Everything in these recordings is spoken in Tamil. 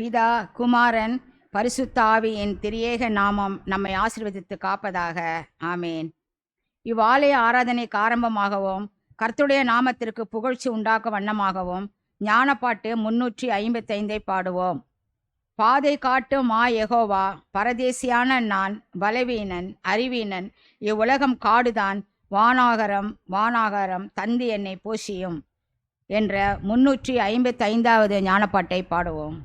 பிதா, குமாரன், பரிசுத்த ஆவியின் திரியேக நாமம் நம்மை ஆசீர்வதித்து காப்பதாக. ஆமேன். இவ்வாலய ஆராதனைக்கு ஆரம்பமாகவும் கர்த்தருடைய நாமத்திற்கு புகழ்ச்சி உண்டாக்க வண்ணமாகவும் ஞானப்பாட்டு 355 பாடுவோம். பாதை காட்டும் யெகோவா, பரதேசியான நான் பலவீனன் அறிவீனன், இவ்வுலகம் காடுதான், வானாகரம் தந்து என்னை போஷியும் என்ற 355வது ஞானப்பாட்டை பாடுவோம்.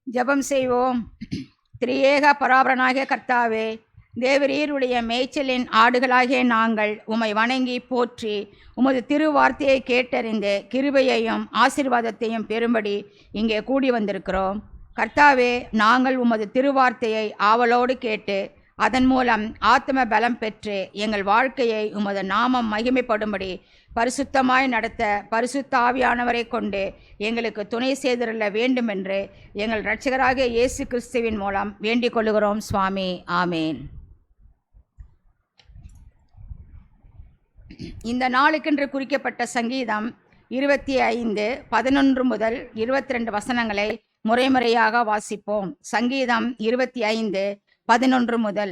ஜெபம் செய்வோம். திரியேக பராபரனாகிய கர்த்தாவே, தேவரீருடைய மேய்ச்சலின் ஆடுகளாகிய நாங்கள் உம்மை வணங்கி போற்றி உமது திருவார்த்தையை கேட்டறிந்து கிருபையையும் ஆசீர்வாதத்தையும் பெறும்படி இங்கே கூடி வந்திருக்கிறோம். கர்த்தாவே, நாங்கள் உமது திருவார்த்தையை ஆவலோடு கேட்டு அதன் மூலம் ஆத்ம பலம் பெற்று எங்கள் வாழ்க்கையை உமது நாமம் மகிமைப்படும்படி பரிசுத்தமாய் நடத்த பரிசுத்த ஆவியானவரை கொண்டு எங்களுக்கு துணை செய்திருள்ள வேண்டுமென்று எங்கள் இரட்சகராகிய இயேசு கிறிஸ்துவின் மூலம் வேண்டிக் கொள்ளுகிறோம் சுவாமி. ஆமேன். இந்த நாளுக்கென்று குறிக்கப்பட்ட சங்கீதம் 25 11 முதல் 22 வசனங்களை முறையாக வாசிப்போம். சங்கீதம் 25 11 முதல்.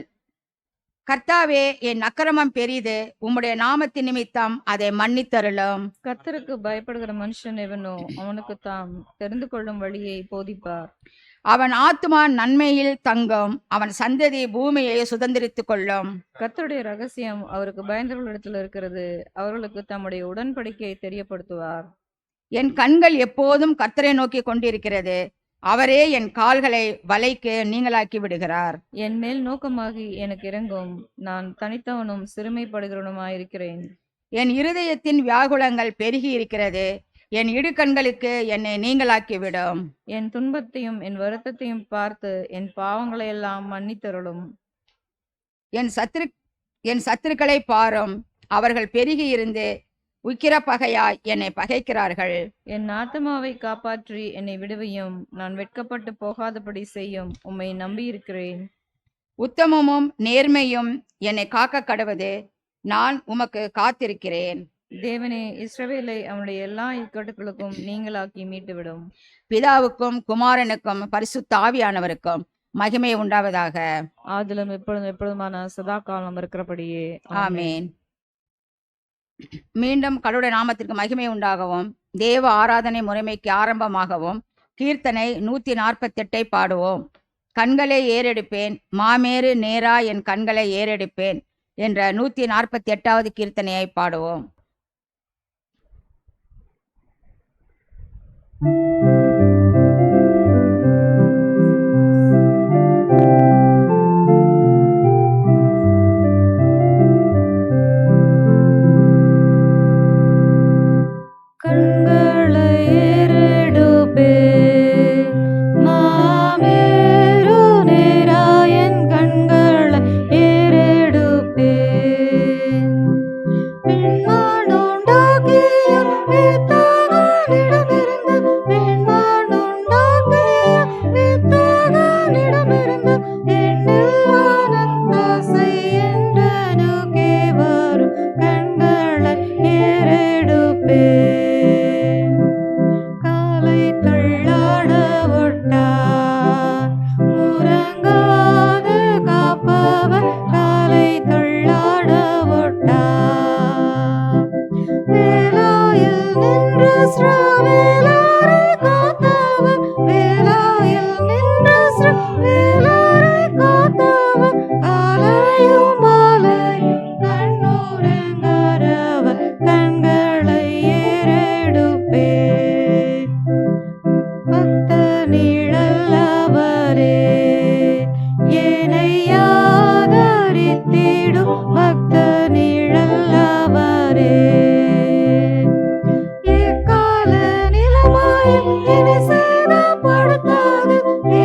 கர்த்தாவே, என் அக்கிரமம் பெரிது, உம்முடைய நாமத்தின் நிமித்தம் அதை மன்னித்தருளும். கர்த்தருக்கு பயப்படுகிற மனுஷன் எவனோ அவனுக்கு தாம் தெரிந்து கொள்ளும் வழியை போதிப்பார். அவன் ஆத்துமா நன்மையில் தங்கும், அவன் சந்ததி பூமியை சுதந்திரித்துக் கொள்ளும். கர்த்தருடைய ரகசியம் அவருக்கு பயந்தவர்களிடத்தில் இருக்கிறது, அவர்களுக்கு தம்முடைய உடன்படிக்கையை தெரியப்படுத்துவார். என் கண்கள் எப்போதும் கர்த்தரை நோக்கி கொண்டிருக்கிறது, அவரே என் கால்களை வலைக்கு நீங்களாக்கி விடுகிறார். என் மேல் நோக்கமாகி எனக்கு இறங்கும், நான் தனித்தவனும் சிறுமைப்படுகிறவனுமாயிருக்கிறேன். என் இருதயத்தின் வியாகுலங்கள் பெருகி இருக்கிறது, என் இடுக்கண்களுக்கு என்னை நீங்களாக்கிவிடும். என் துன்பத்தையும் என் வருத்தத்தையும் பார்த்து என் பாவங்களையெல்லாம் மன்னித்தருளும். என் சத்துருக்களை பாரும், அவர்கள் பெருகி இருந்து உக்கிர பகையாய் என்னை பகைக்கிறார்கள். என் ஆத்துமாவை காப்பாற்றி என்னை விடுவையும், நான் வெட்கப்பட்டு போகாதபடி செய்யும், உம்மை நம்பியிருக்கிறேன். உத்தமமும் நேர்மையும் என்னை காக்க கடவது, நான் உமக்கு காத்திருக்கிறேன். தேவனே, இஸ்ரவேலை அவனுடைய எல்லா இக்கட்டுகளுக்கும் நீங்களாக்கி மீட்டுவிடும். பிதாவுக்கும் குமாரனுக்கும் பரிசுத்த ஆவியானவருக்கும் மகிமை உண்டாவதாக. ஆதிலும் எப்பொழுதுமான சதா காலம் இருக்கிறபடியே. ஆமேன். மீண்டும் கடவுளுடைய நாமத்திற்கு மகிமை உண்டாகவும் தேவ ஆராதனை முறைமைக்கு ஆரம்பமாகவும் கீர்த்தனை 148 பாடுவோம். கண்களை ஏறெடுப்பேன், மாமேறு நேரா என் கண்களை ஏறெடுப்பேன் என்ற 148வது கீர்த்தனையை பாடுவோம். கண்களை ஏறெடுப்பே மாமேரு நேராயன் கண்களை ஏறெடுப்பே பெண்மானுண்டாக்கிய வித்தகனிடமிருந்து பெண்மானுண்டாக்கிய வித்தகனிடமிருந்து எண்ணில் ஆனந்தாசை என்றனுக்கே வரும் கண்களை ஏறெடுப்பே காலை தள்ளாட ஒட்டார் உறங்காது காப்பவர் காலை தள்ளாட ஒட்டார் வேலாயில் நின்ற ஸ்ரவேலரை காத்தவர் வேலாயில் நின்ற ஸ்ரவேலரை காத்தவர் காலையும் மாலையும் கண்ணுறங்காரவர் கண்களை ஏறெடுப்பே பக்த நிழல்லவரே என்னை ஆதரித்திடும் பக்த நிழல்லவரே எக்கால நிலமாயில் என்னை சேதப்படுத்தாது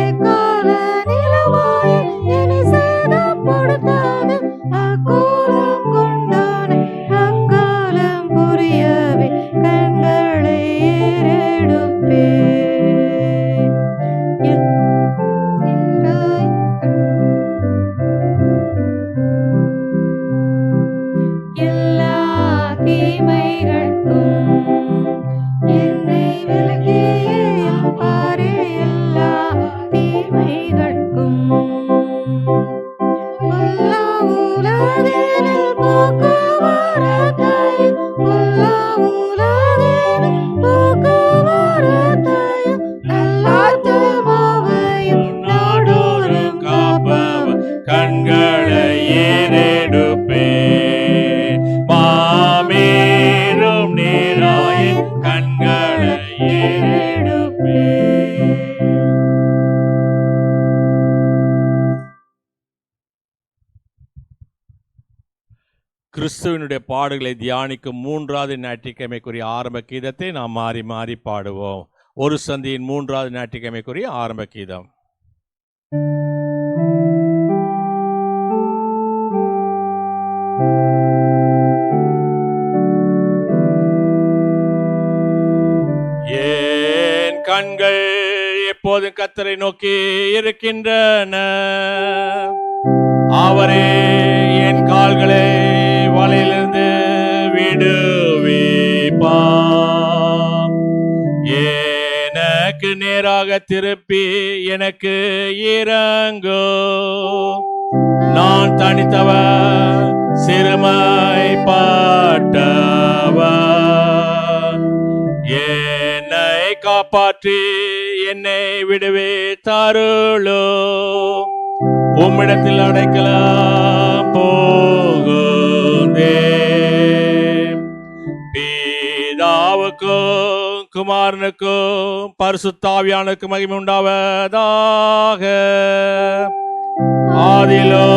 எக்கால நிலமாயில் என்னை சேதப்படுத்தாது அக்கோலம் கொண்டானை அக்காலம் புரியவே கண்களை ஏறெடுப்பே எல்லா தீமைகளுக்கும் என்னை விலக்கியே பாரே எல்லா தீமைகளுக்கும் எல்லா உலகினில் போக்குவரத்தையும் எல்லா உலகினில் போக்குவரத்தையும் நல்லாத்துமாவையும் நாடோறும் காப்பவர் கண்களை ஏறெடுப்பே மாமேரும் நேராயின் கண்களை ஏறெடுப்பே. கிறிஸ்துவனுடைய பாடுகளை தியானிக்கும் 3வது ஞாயிற்றுக்கிழமைக்குரிய ஆரம்ப கீதத்தை நாம் மாறி மாறி பாடுவோம். ஒரு சந்தியின் 3வது ஞாயிற்றுக்கிழமைக்குரிய ஆரம்ப கீதம். என் கண்கள் எப்போதும் கர்த்தரை நோக்கி இருக்கின்றன, அவரே என் கால்களை வலையிலிருந்து விடுவிப்பார். எனக்கு நேராக திருப்பி எனக்கு இறங்கோ, நான் தனித்தவர் சிறுமைப்பட்டவர். என்னை காப்பாற்றி என்னை விடுவே தருளோ, உம்மிடத்தில் அடைக்கலாம் போகுதே. பிதாவுக்கும் குமாரனுக்கும் பரிசுத்தாவியானுக்கும் மகிமை உண்டாவதாக, ஆதிலோ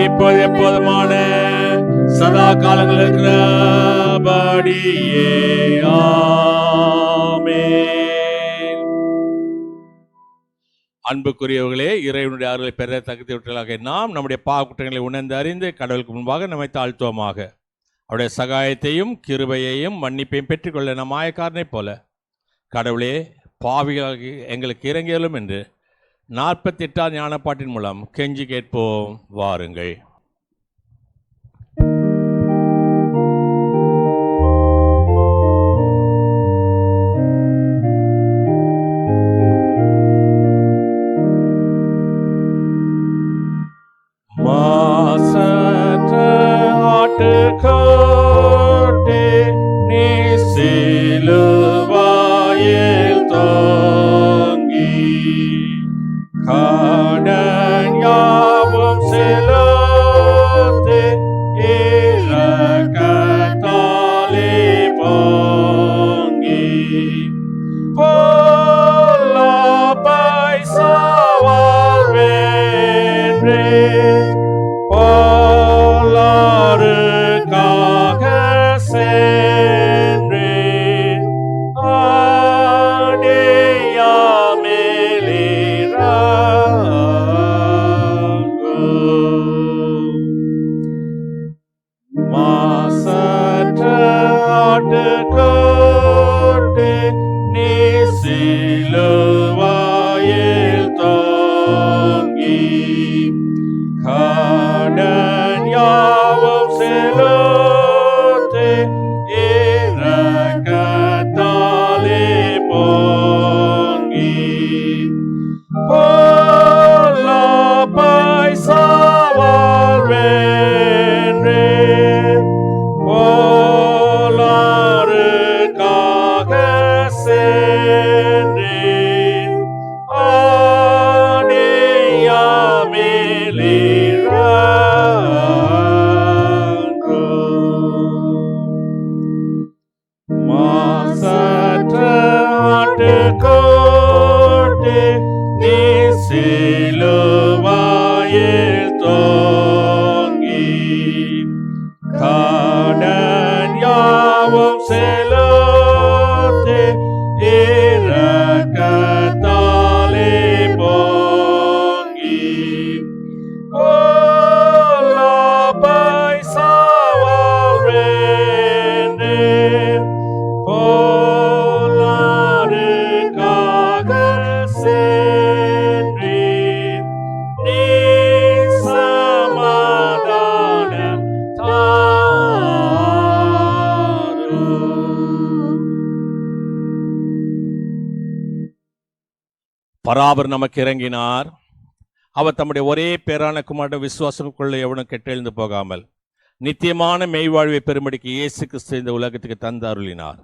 இப்போது எப்போதுமான சதா காலங்கள் இருக்கிறபடியே ஆமென். அன்புக்குரியவர்களே, இறைவனுடைய அருளை பெற தகுதியுற்றவர்களாக நாம் நம்முடைய பாவக்குற்றங்களை உணர்ந்து அறிந்து கடவுளுக்கு முன்பாக நம்மை தாழ்த்துவோமாக. அவருடைய சகாயத்தையும் கிருபையையும் மன்னிப்பையும் பெற்றுக்கொள்ள நம் மாயக்காரனைப் போல கடவுளே பாவிகளாகி எங்களுக்கு இறங்கியலும் என்று 48ஆம் ஞானப்பாட்டின் மூலம் கெஞ்சி கேட்போம் வாருங்கள். மாசற்ற ஆட்டுக்கோட்டே நீ சிலுவாயில் தொங்கி, கடன் யாவும் சிலுவையில் பராபர் நமக்கு இறங்கினார். அவர் தம்முடைய ஒரே பேரான குமாரன் விசுவாசத்துக்குள்ள எவனும் கெட்டெழுந்து போகாமல் நித்தியமான மெய்வாழ்வை பெறும்படிக்கு இயேசு கிறிஸ்து இந்த உலகத்துக்கு தந்து அருளினார்.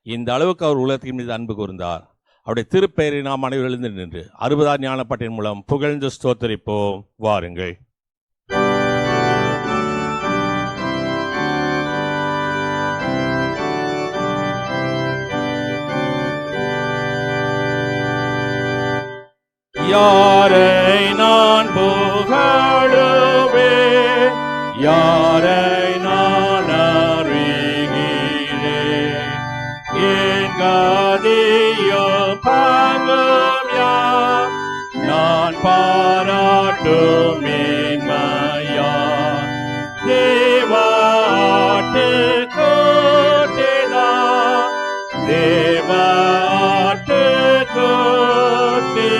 இந்த அளவுக்கு அவர் உலகத்தின் மீது அன்பு கூர்ந்தார். அவருடைய திருப்பெயரை நாம் அனைவரும் எழுந்து நின்று 60ஆம் ஞானப்பாட்டின் மூலம் புகழ்ந்து ஸ்தோத்தரிப்போம். வாருங்கள். யாரை நான் புகழுவேன், யாரை நான் அறிகிறேன், என் கதியும் பங்கும் யார், நான் பாராட்டும் மேன்மையார். தேவாட்டு கோட்டைதான், தேவாட்டு கோட்டை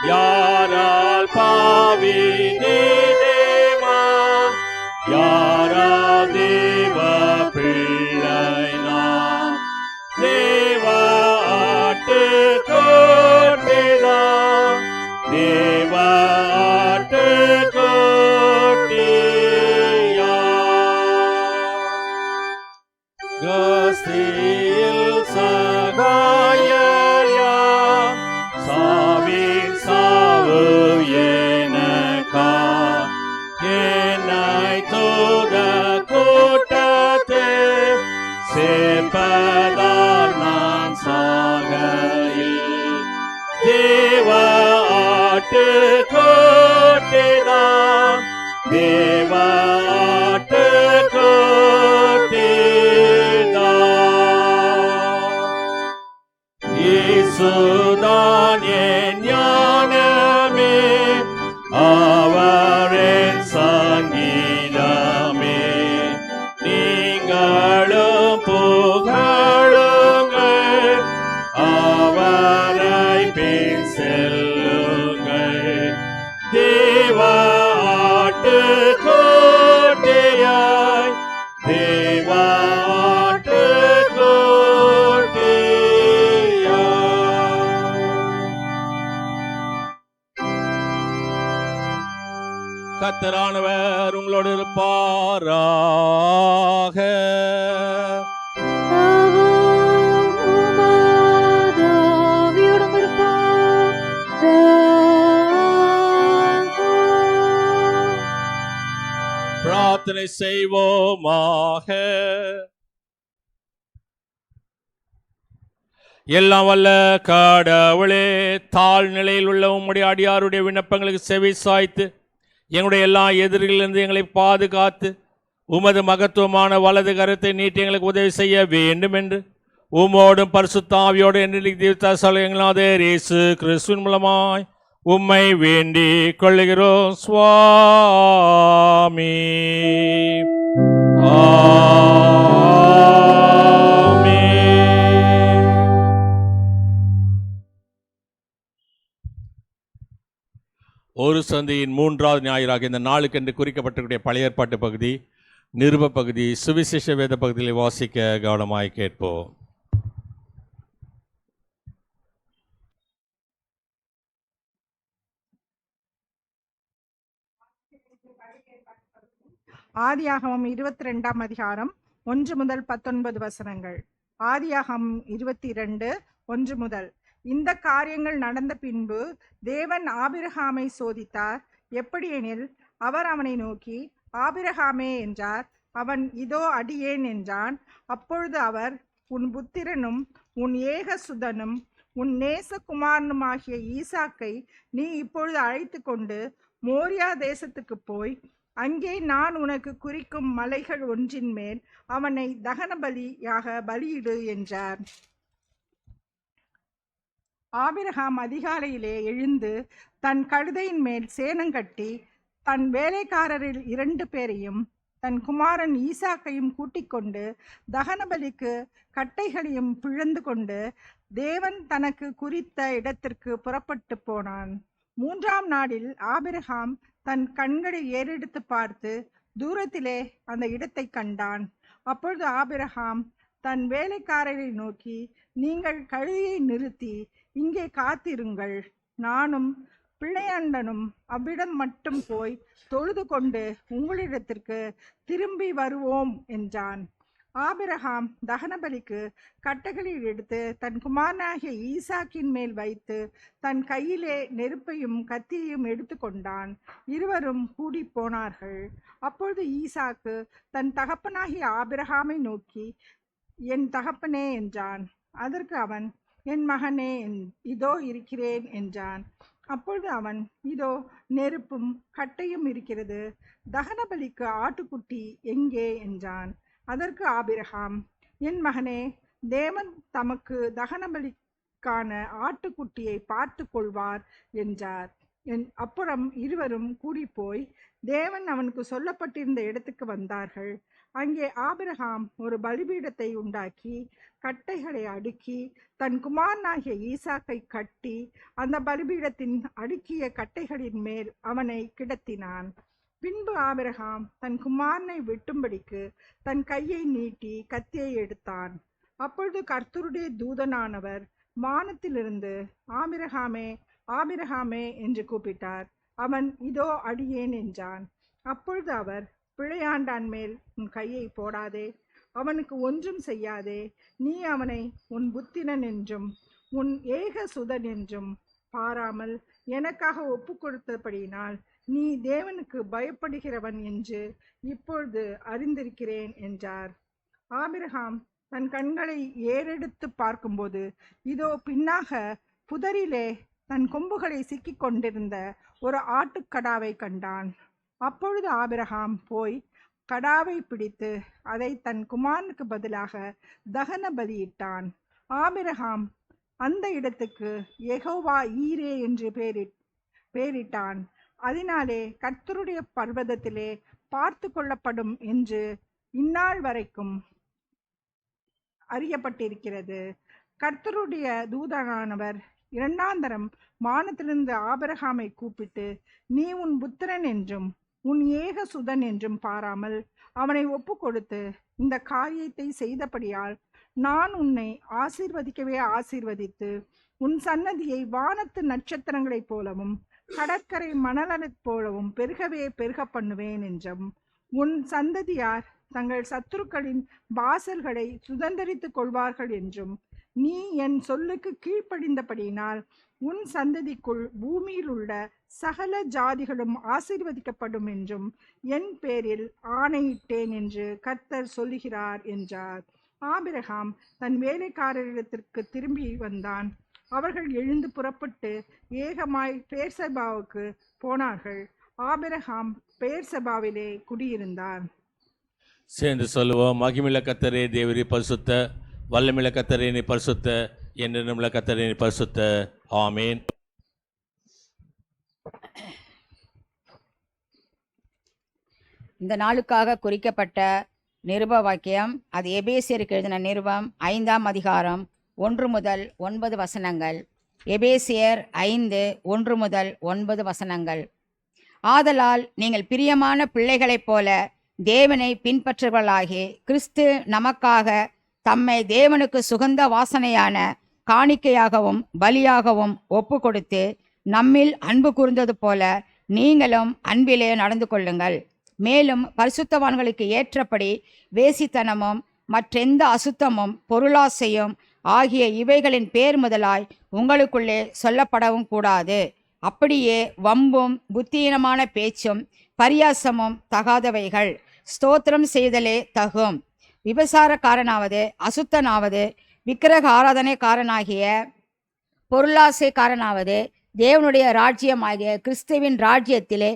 யாரால் பாவி நீதேமா, யாரால் தேவ பிள்ளை நாம். தேவாட்டு கோட்டைதான், தேவாட்டு கோட்டையா. கஸ்தியில் சகாயா, சாவின் சாவு எனக்கா, என்னை தோட கூட்டத்தே சேர்ப்பதால் நான் சாகையில். தேவாட்டு கோட்டைதான், தேவாட்டு கோட்டைதான். இயேசுதான் என் ஞானமே, அவர் என் சங்கீதமே. நீங்களும் புகழுங்கள், அவரை பின் செல்லுங்கள். தேவாட்டு கோட்டையாய், தேவாட்டு கர்த்தரானவர் உங்களோடு இருப்பாராக. பிரார்த்தனை செய்வோமாக. எல்லாம் வல்ல கடவுளே, தாழ்நிலையில் உள்ள உம்முடைய அடியாருடைய விண்ணப்பங்களுக்கு செவி சாய்த்து எங்களுடைய எல்லா எதிரிகளிலிருந்து எங்களை பாதுகாத்து உமது மகத்துவமான வலது கரத்தை நீட்டி எங்களுக்கு உதவி செய்ய வேண்டும் என்று உம்மோடும் பரிசுத்த ஆவியோடு எங்களாதேர் இயேசு கிறிஸ்துவின் மூலமாய் உம்மை வேண்டிக் கொள்ளுகிறோம் சுவாமி. ஒரு சந்தையின் 3வது ஞாயிறாக இந்த நாளுக்கு என்று குறிக்கப்பட்டிருக்கிற பழைய ஏற்பாட்டு பகுதி, நிருப பகுதி, சுவிசேஷ வேத பகுதிகளை வாசிக்க கவனமாய் கேட்போம். ஆதியாகமம் 22ஆம் அதிகாரம் 1 முதல் 19 வசனங்கள். ஆதியாகமம் 22:1 முதல். இந்த காரியங்கள் நடந்த பின்பு தேவன் ஆபிரகாமை சோதித்தார். எப்படியெனில், அவர் அவனை நோக்கி, ஆபிரகாமே என்றார். அவன், இதோ அடியேன் என்றான். அப்பொழுது அவர், உன் புத்திரனும் உன் ஏகசுதனும் உன் நேசகுமாரனுமாகிய ஈசாக்கை நீ இப்பொழுது அழைத்து கொண்டு மோரியா தேசத்துக்கு போய் அங்கே நான் உனக்கு குறிக்கும் மலைகள் ஒன்றின் மேல் அவனை தகன பலியாக பலியிடு என்றார். ஆபிரகாம் அதிகாலையிலே எழுந்து தன் கழுதையின் மேல் சேணங்கட்டி தன் வேலைக்காரரில் 2 பேரையும் தன் குமாரன் ஈசாக்கையும் கூட்டிக் கொண்டு தகனபலிக்கு கட்டைகளையும் பிழந்து கொண்டு தேவன் தனக்கு குறித்த இடத்திற்கு புறப்பட்டு போனான். 3ஆம் நாளில் ஆபிரகாம் தன் கண்களை ஏறெடுத்து பார்த்து தூரத்திலே அந்த இடத்தை கண்டான். அப்பொழுது ஆபிரகாம் தன் வேலைக்காரரை நோக்கி, நீங்கள் கழுதையை நிறுத்தி இங்கே காத்திருங்கள், நானும் பிள்ளையாண்டனும் அவ்விடம் மட்டும் போய் தொழுது கொண்டு உங்களிடத்திற்கு திரும்பி வருவோம் என்றான். ஆபிரகாம் தகனபலிக்கு கட்டைகளில் எடுத்து தன் குமாரனாகிய ஈசாக்கின் மேல் வைத்து தன் கையிலே நெருப்பையும் கத்தியையும் எடுத்து கொண்டான். இருவரும் கூடி போனார்கள். அப்பொழுது ஈசாக்கு தன் தகப்பனாகிய ஆபிரகாமை நோக்கி, என் தகப்பனே என்றான். அதற்கு அவன், என் மகனே, இதோ இருக்கிறேன் என்றான். அப்பொழுது அவன், இதோ நெருப்பும் கட்டையும் இருக்கிறது, தகனபலிக்கு ஆட்டுக்குட்டி எங்கே என்றான். அதற்கு ஆபிரகாம், என் மகனே, தேவன் தமக்கு தகனபலிக்கான ஆட்டுக்குட்டியை பார்த்து கொள்வார் என்றார். அப்புறம் இருவரும் கூடி போய் தேவன் அவனுக்கு சொல்லப்பட்டிருந்த இடத்துக்கு வந்தார்கள். அங்கே ஆபிரகாம் ஒரு பலிபீடத்தை உண்டாக்கி கட்டைகளை அடுக்கி தன் குமாரனாகிய ஈசாக்கை கட்டி அந்த பலிபீடத்தின் அடுக்கிய கட்டைகளின் மேல் அவனை கிடத்தினான். பின்பு ஆபிரகாம் தன் குமாரனை வெட்டும்படிக்கு தன் கையை நீட்டி கத்தியை எடுத்தான். அப்பொழுது கர்த்தருடைய தூதனானவர் வானத்திலிருந்து, ஆபிரகாமே, ஆபிரகாமே என்று கூப்பிட்டார். அவன், இதோ அடியேன் என்றான். அப்பொழுது அவர், பிள்ளையாண்டான் மேல் உன் கையை போடாதே, அவனுக்கு ஒன்றும் செய்யாதே, நீ அவனை உன் புத்திரன் என்றும் உன் ஏகசுதன் என்றும் பாராமல் எனக்காக ஒப்பு கொடுத்தபடியினால் நீ தேவனுக்கு பயப்படுகிறவன் என்று இப்பொழுது அறிந்திருக்கிறேன் என்றார். ஆபிரகாம் தன் கண்களை ஏறெடுத்து பார்க்கும்போது இதோ பின்னாக புதரிலே தன் கொம்புகளை சிக்கிக் கொண்டிருந்த ஒரு ஆட்டுக்கடாவை கண்டான். அப்பொழுது ஆபிரகாம் போய் கடாவை பிடித்து அதை தன் குமாரனுக்கு பதிலாக தகன பலியிட்டான். ஆபிரகாம் அந்த இடத்துக்கு யெகோவா ஈரே என்று பெயரிட்டான். அதனாலே கர்த்தருடைய பர்வதத்திலே பார்த்து கொள்ளப்படும் என்று இந்நாள் வரைக்கும் அறியப்பட்டிருக்கிறது. கர்த்தருடைய தூதனானவர் 2ஆந்தரம் வானத்திலிருந்து ஆபிரகாமை கூப்பிட்டு, நீ உன் புத்திரன் என்றும் உன் ஏகசுதன் என்றும் பாராமல் அவனை ஒப்பு கொடுத்து இந்த காரியத்தை செய்தபடியால் நான் உன்னை ஆசீர்வதிக்கவே ஆசீர்வதித்து உன் சன்னதியை வானத்து நட்சத்திரங்களைப் போலவும் கடற்கரை மணலைப் போலவும் பெருகவே பெருக பண்ணுவேன் என்றும் உன் சந்ததியார் தங்கள் சத்துருக்களின் வாசல்களை சுதந்தரித்துக் கொள்வார்கள் என்றும் நீ என் சொல்லுக்கு கீழ்ப்படிந்தபடியினால் உன் சந்ததிக்குள் பூமியில் உள்ள சகல ஜாதிகளும் ஆசீர்வதிக்கப்படும் என்றும் என் பேரில் ஆணையிட்டேன் என்று கர்த்தர் சொல்லுகிறார் என்றார். ஆபிரகாம் தன் வேலைக்காரரிடத்திற்கு திரும்பி வந்தான். அவர்கள் எழுந்து புறப்பட்டு ஏகமாய் பேர்சபாவுக்கு போனார்கள். ஆபிரகாம் பேர்சபாவிலே குடியிருந்தான். சேர்ந்து சொல்லுவோம். மகிமில்ல கர்த்தரே தேவரீர் பரிசுத்த, வல்லமில்ல கர்த்தரே நீர் பரிசுத்த, என்றுமுள்ள கர்த்தரே நீர் பரிசுத்த. ஆமீன். இந்த நாளுக்காக குறிக்கப்பட்ட நிருப வாக்கியம், அது எபேசியருக்கு எழுதின நிருபம் 5ஆம் அதிகாரம் 1 முதல் 9 வசனங்கள். எபேசியர் 5:1 முதல் 9 வசனங்கள். ஆதலால் நீங்கள் பிரியமான பிள்ளைகளைப் போல தேவனை பின்பற்றுவர்களாகி கிறிஸ்து நமக்காக தம்மை தேவனுக்கு சுகந்த வாசனையான காணிக்கையாகவும் பலியாகவும் ஒப்பு கொடுத்து நம்மில் அன்பு கூர்ந்தது போல நீங்களும் அன்பிலே நடந்து கொள்ளுங்கள். மேலும் பரிசுத்தவான்களுக்கு ஏற்றபடி வேசித்தனமும் மற்றெந்த அசுத்தமும் பொருளாசையும் ஆகிய இவைகளின் பேர் முதலாய் உங்களுக்குள்ளே சொல்லப்படவும் கூடாது. அப்படியே வம்பும் புத்தியீனமான பேச்சும் பரியாசமும் தகாதவைகள். ஸ்தோத்திரம் செய்தலே தகும். விபசாரக்காரனாவது அசுத்தனாவது விக்கிரக ஆராதனைக்காரனாகிய பொருளாசைக்காரனாவது தேவனுடைய ராஜ்யமாகிய கிறிஸ்துவின் ராஜ்யத்திலே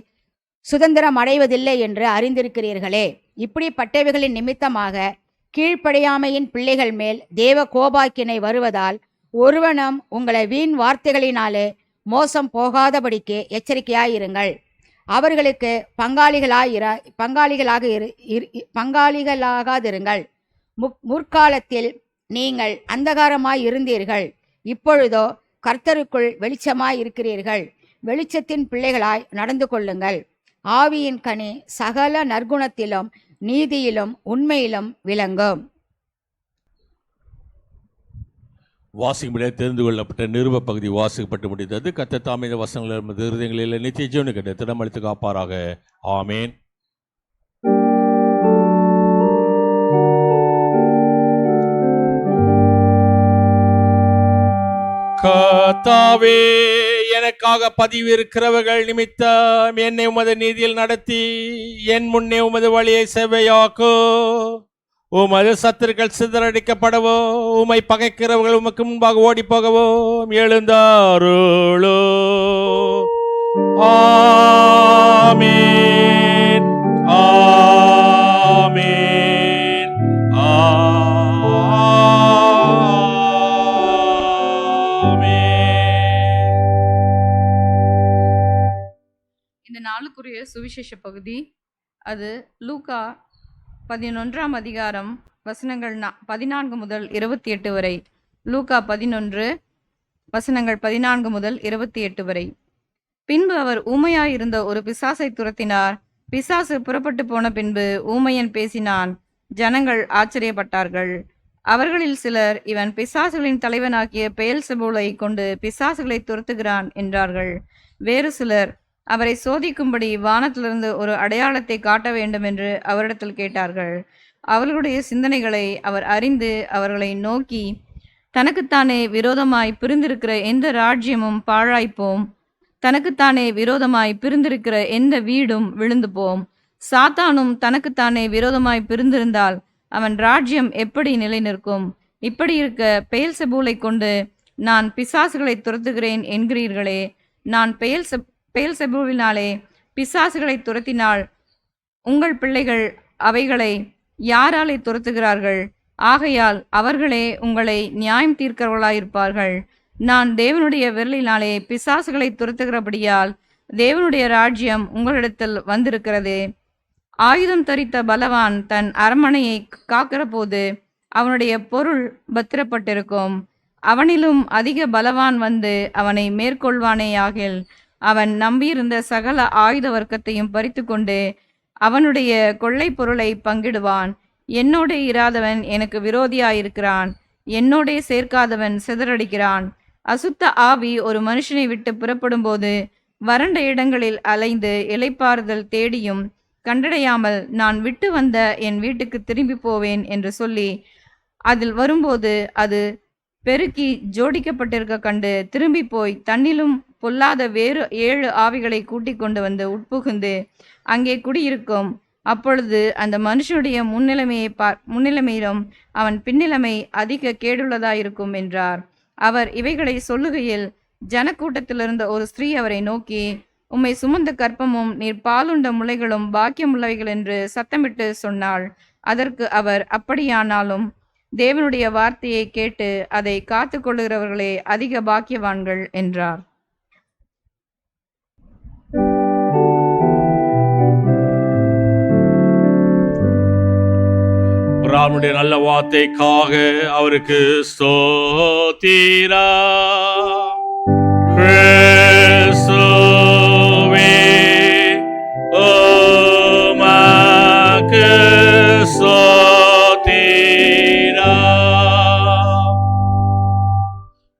சுதந்திரம் அடைவதில்லை என்று அறிந்திருக்கிறீர்களே. இப்படிப்பட்டவைகளின் நிமித்தமாக கீழ்ப்படியாமையின் பிள்ளைகள் மேல் தேவ கோபாக்கினை வருவதால் ஒருவனும் உங்களை வீண் வார்த்தைகளினாலே மோசம் போகாதபடிக்கு எச்சரிக்கையாயிருங்கள். அவர்களுக்கு பங்காளிகளாகாதிருங்கள். முற்காலத்தில் நீங்கள் அந்தகாரமாய் இருந்தீர்கள், இப்பொழுதோ கர்த்தருக்குள் வெளிச்சமாய் இருக்கிறீர்கள். வெளிச்சத்தின் பிள்ளைகளாய் நடந்து கொள்ளுங்கள். ஆவியின் கனி சகல நற்குணத்திலும் நீதியிலும் உண்மையிலும் விளங்கும். வாசிக்கும்படியாக தெரிந்து கொள்ளப்பட்ட நிருப பகுதி வாசிக்கப்பட்டு முடிந்தது. கர்த்தர் தாமே இந்த வசனங்கள் இருதயங்களில் நித்திய ஜீவனை கண்டு திடமளித்து காப்பாராக. ஆமேன். கர்த்தாவே, எனக்காக பதிவு இருக்கிறவர்கள் நிமித்தம் என்னை உமது நீதியில் நடத்தி என் முன்னே உமது வழியை செவ்வையாக்கோ. உமது சத்துருக்கள் சிதறடிக்கப்படவோ, உமை பகைக்கிறவர்கள் உமக்கு முன்பாக ஓடி போகவோ எழுந்தாருளோ. ஆமேன், ஆமேன், ஆமேன். இந்த நாளுக்குரிய சுவிசேஷ பகுதி அது லூக்கா 11ஆம் அதிகாரம் வசனங்கள் 14 முதல் 28 வரை. லூக்கா 11 வசனங்கள் 14 முதல் 28 வரை. பின்பு அவர் ஊமையாயிருந்த ஒரு பிசாசை துரத்தினார். பிசாசு புறப்பட்டு போன பின்பு ஊமையன் பேசினான். ஜனங்கள் ஆச்சரியப்பட்டார்கள். அவர்களில் சிலர், இவன் பிசாசுகளின் தலைவனாகிய பெயல்செபூலை கொண்டு பிசாசுகளை துரத்துகிறான் என்றார்கள். வேறு சிலர், அவரை சோதிக்கும்படி வானத்திலிருந்து ஒரு அடையாளத்தை காட்ட வேண்டும் என்று அவரிடத்தில் கேட்டார்கள். அவர்களுடைய சிந்தனைகளை அவர் அறிந்து அவர்களை நோக்கி, தனக்குத்தானே விரோதமாய் பிரிந்திருக்கிற எந்த ராஜ்யமும் பாழாய்ப்போம், தனக்குத்தானே விரோதமாய் பிரிந்திருக்கிற எந்த வீடும் விழுந்து போம். சாத்தானும் தனக்குத்தானே விரோதமாய் பிரிந்திருந்தால் அவன் ராஜ்யம் எப்படி நிலை நிற்கும்? இப்படி இருக்க பெயல்செபூலை கொண்டு நான் பிசாசுகளை துரத்துகிறேன் என்கிறீர்களே. நான் பெயல்செபூலினாலே பிசாசுகளை துரத்தினால் உங்கள் பிள்ளைகள் அவைகளை யாராலே துரத்துகிறார்கள்? ஆகையால் அவர்களே உங்களை நியாயம் தீர்க்கிறவர்களாயிருப்பார்கள். நான் தேவனுடைய விரலினாலே பிசாசுகளை துரத்துகிறபடியால் தேவனுடைய ராஜ்யம் உங்களிடத்தில் வந்திருக்கிறது. ஆயுதம் தரித்த பலவான் தன் அரண்மனையை காக்கிற போது அவனுடைய பொருள் பத்திரப்பட்டிருக்கும். அவனிலும் அதிக பலவான் வந்து அவனை மேற்கொள்வானேயாகில் அவன் நம்பியிருந்த சகல ஆயுத வர்க்கத்தையும் பறித்து கொண்டு அவனுடைய கொள்ளை பொருளை பங்கிடுவான். என்னோட இராதவன் எனக்கு விரோதியாயிருக்கிறான், என்னோடே சேர்க்காதவன் சிதறடிக்கிறான். அசுத்த ஆவி ஒரு மனுஷனை விட்டு புறப்படும் போது வறண்ட இடங்களில் அலைந்து இளைப்பாறுதல் தேடியும் கண்டடையாமல் நான் விட்டு வந்த என் வீட்டுக்கு திரும்பி போவேன் என்று சொல்லி அதில் வரும்போது அது பெருக்கி ஜோடிக்கப்பட்டிருக்க கண்டு திரும்பி போய் தன்னிலும் பொல்லாத வேறு 7 ஆவிகளை கூட்டிக் கொண்டு வந்து உட்புகுந்து அங்கே குடியிருக்கும். அப்பொழுது அந்த மனுஷனுடைய முன்னிலைமையிலும் அவன் பின்னிலைமை அதிக கேடுள்ளதாயிருக்கும் என்றார். அவர் இவைகளை சொல்லுகையில் ஜனக்கூட்டத்திலிருந்த ஒரு ஸ்திரீ அவரை நோக்கி, உம்மை சுமந்த கற்பமும் நீர் பாலுண்ட முளைகளும் பாக்கியமுள்ளவைகள் என்று சத்தமிட்டு சொன்னாள். அதற்கு அவர், அப்படியானாலும் தேவனுடைய வார்த்தையை கேட்டு அதை காத்து கொள்ளுகிறவர்களே அதிக பாக்கியவான்கள் என்றார். அவருடைய நல்ல வார்த்தைக்காக அவருக்கு ஸ்தோத்திரம். கிறிஸ்துவே உமக்கு ஸ்தோத்திரம்.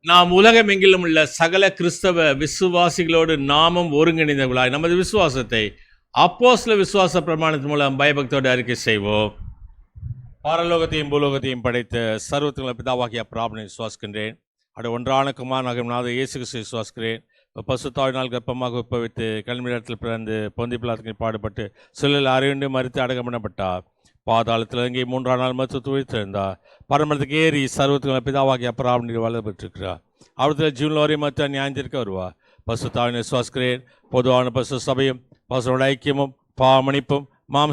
நாம் உலகமெங்கிலும் உள்ள சகல கிறிஸ்தவ விசுவாசிகளோடு நாமும் ஒருங்கிணைந்தவர்களாய் நமது விசுவாசத்தை அப்போஸ்தல விசுவாச பிரமாணத்தின் மூலம் பயபக்தியோடு அறிக்கை செய்வோம். பரலோகத்தையும் பூலோகத்தையும் படைத்த சர்வத்துள்ள பிதாவாகிய பிராபனை விசுவாசிக்கின்றேன். அது ஒன்றான குமாரனாக இயேசு கிறிஸ்துவை விசுவாசிக்கிறேன். பசுத்தாவினால் கர்ப்பமாக உற்பவித்து கல்மிடத்தில் பிறந்து பொந்தி பிலாத்துக்கு பாடுபட்டு சிலர் அறிவுண்டு மறித்து அடக்கம் பண்ணப்பட்டார். பாதாளத்தில் இறங்கி 3ஆம் நாள் மருத்துவத்தை உயிர்த்தெழுந்தார். பரமத்துக்கு ஏறி சர்வத்துக்கு பிதாவாகிய அப்புறம் வளர்பெற்றிருக்கிறார். அவரத்தில் ஜீவனில் வரை மற்ற நியாயத்திற்க வருவார். பசுத்தாவினை சுவாசிக்கிறேன். பொதுவான பசு சபையும் பசுவோட ஐக்கியமும் பாவமணிப்பும்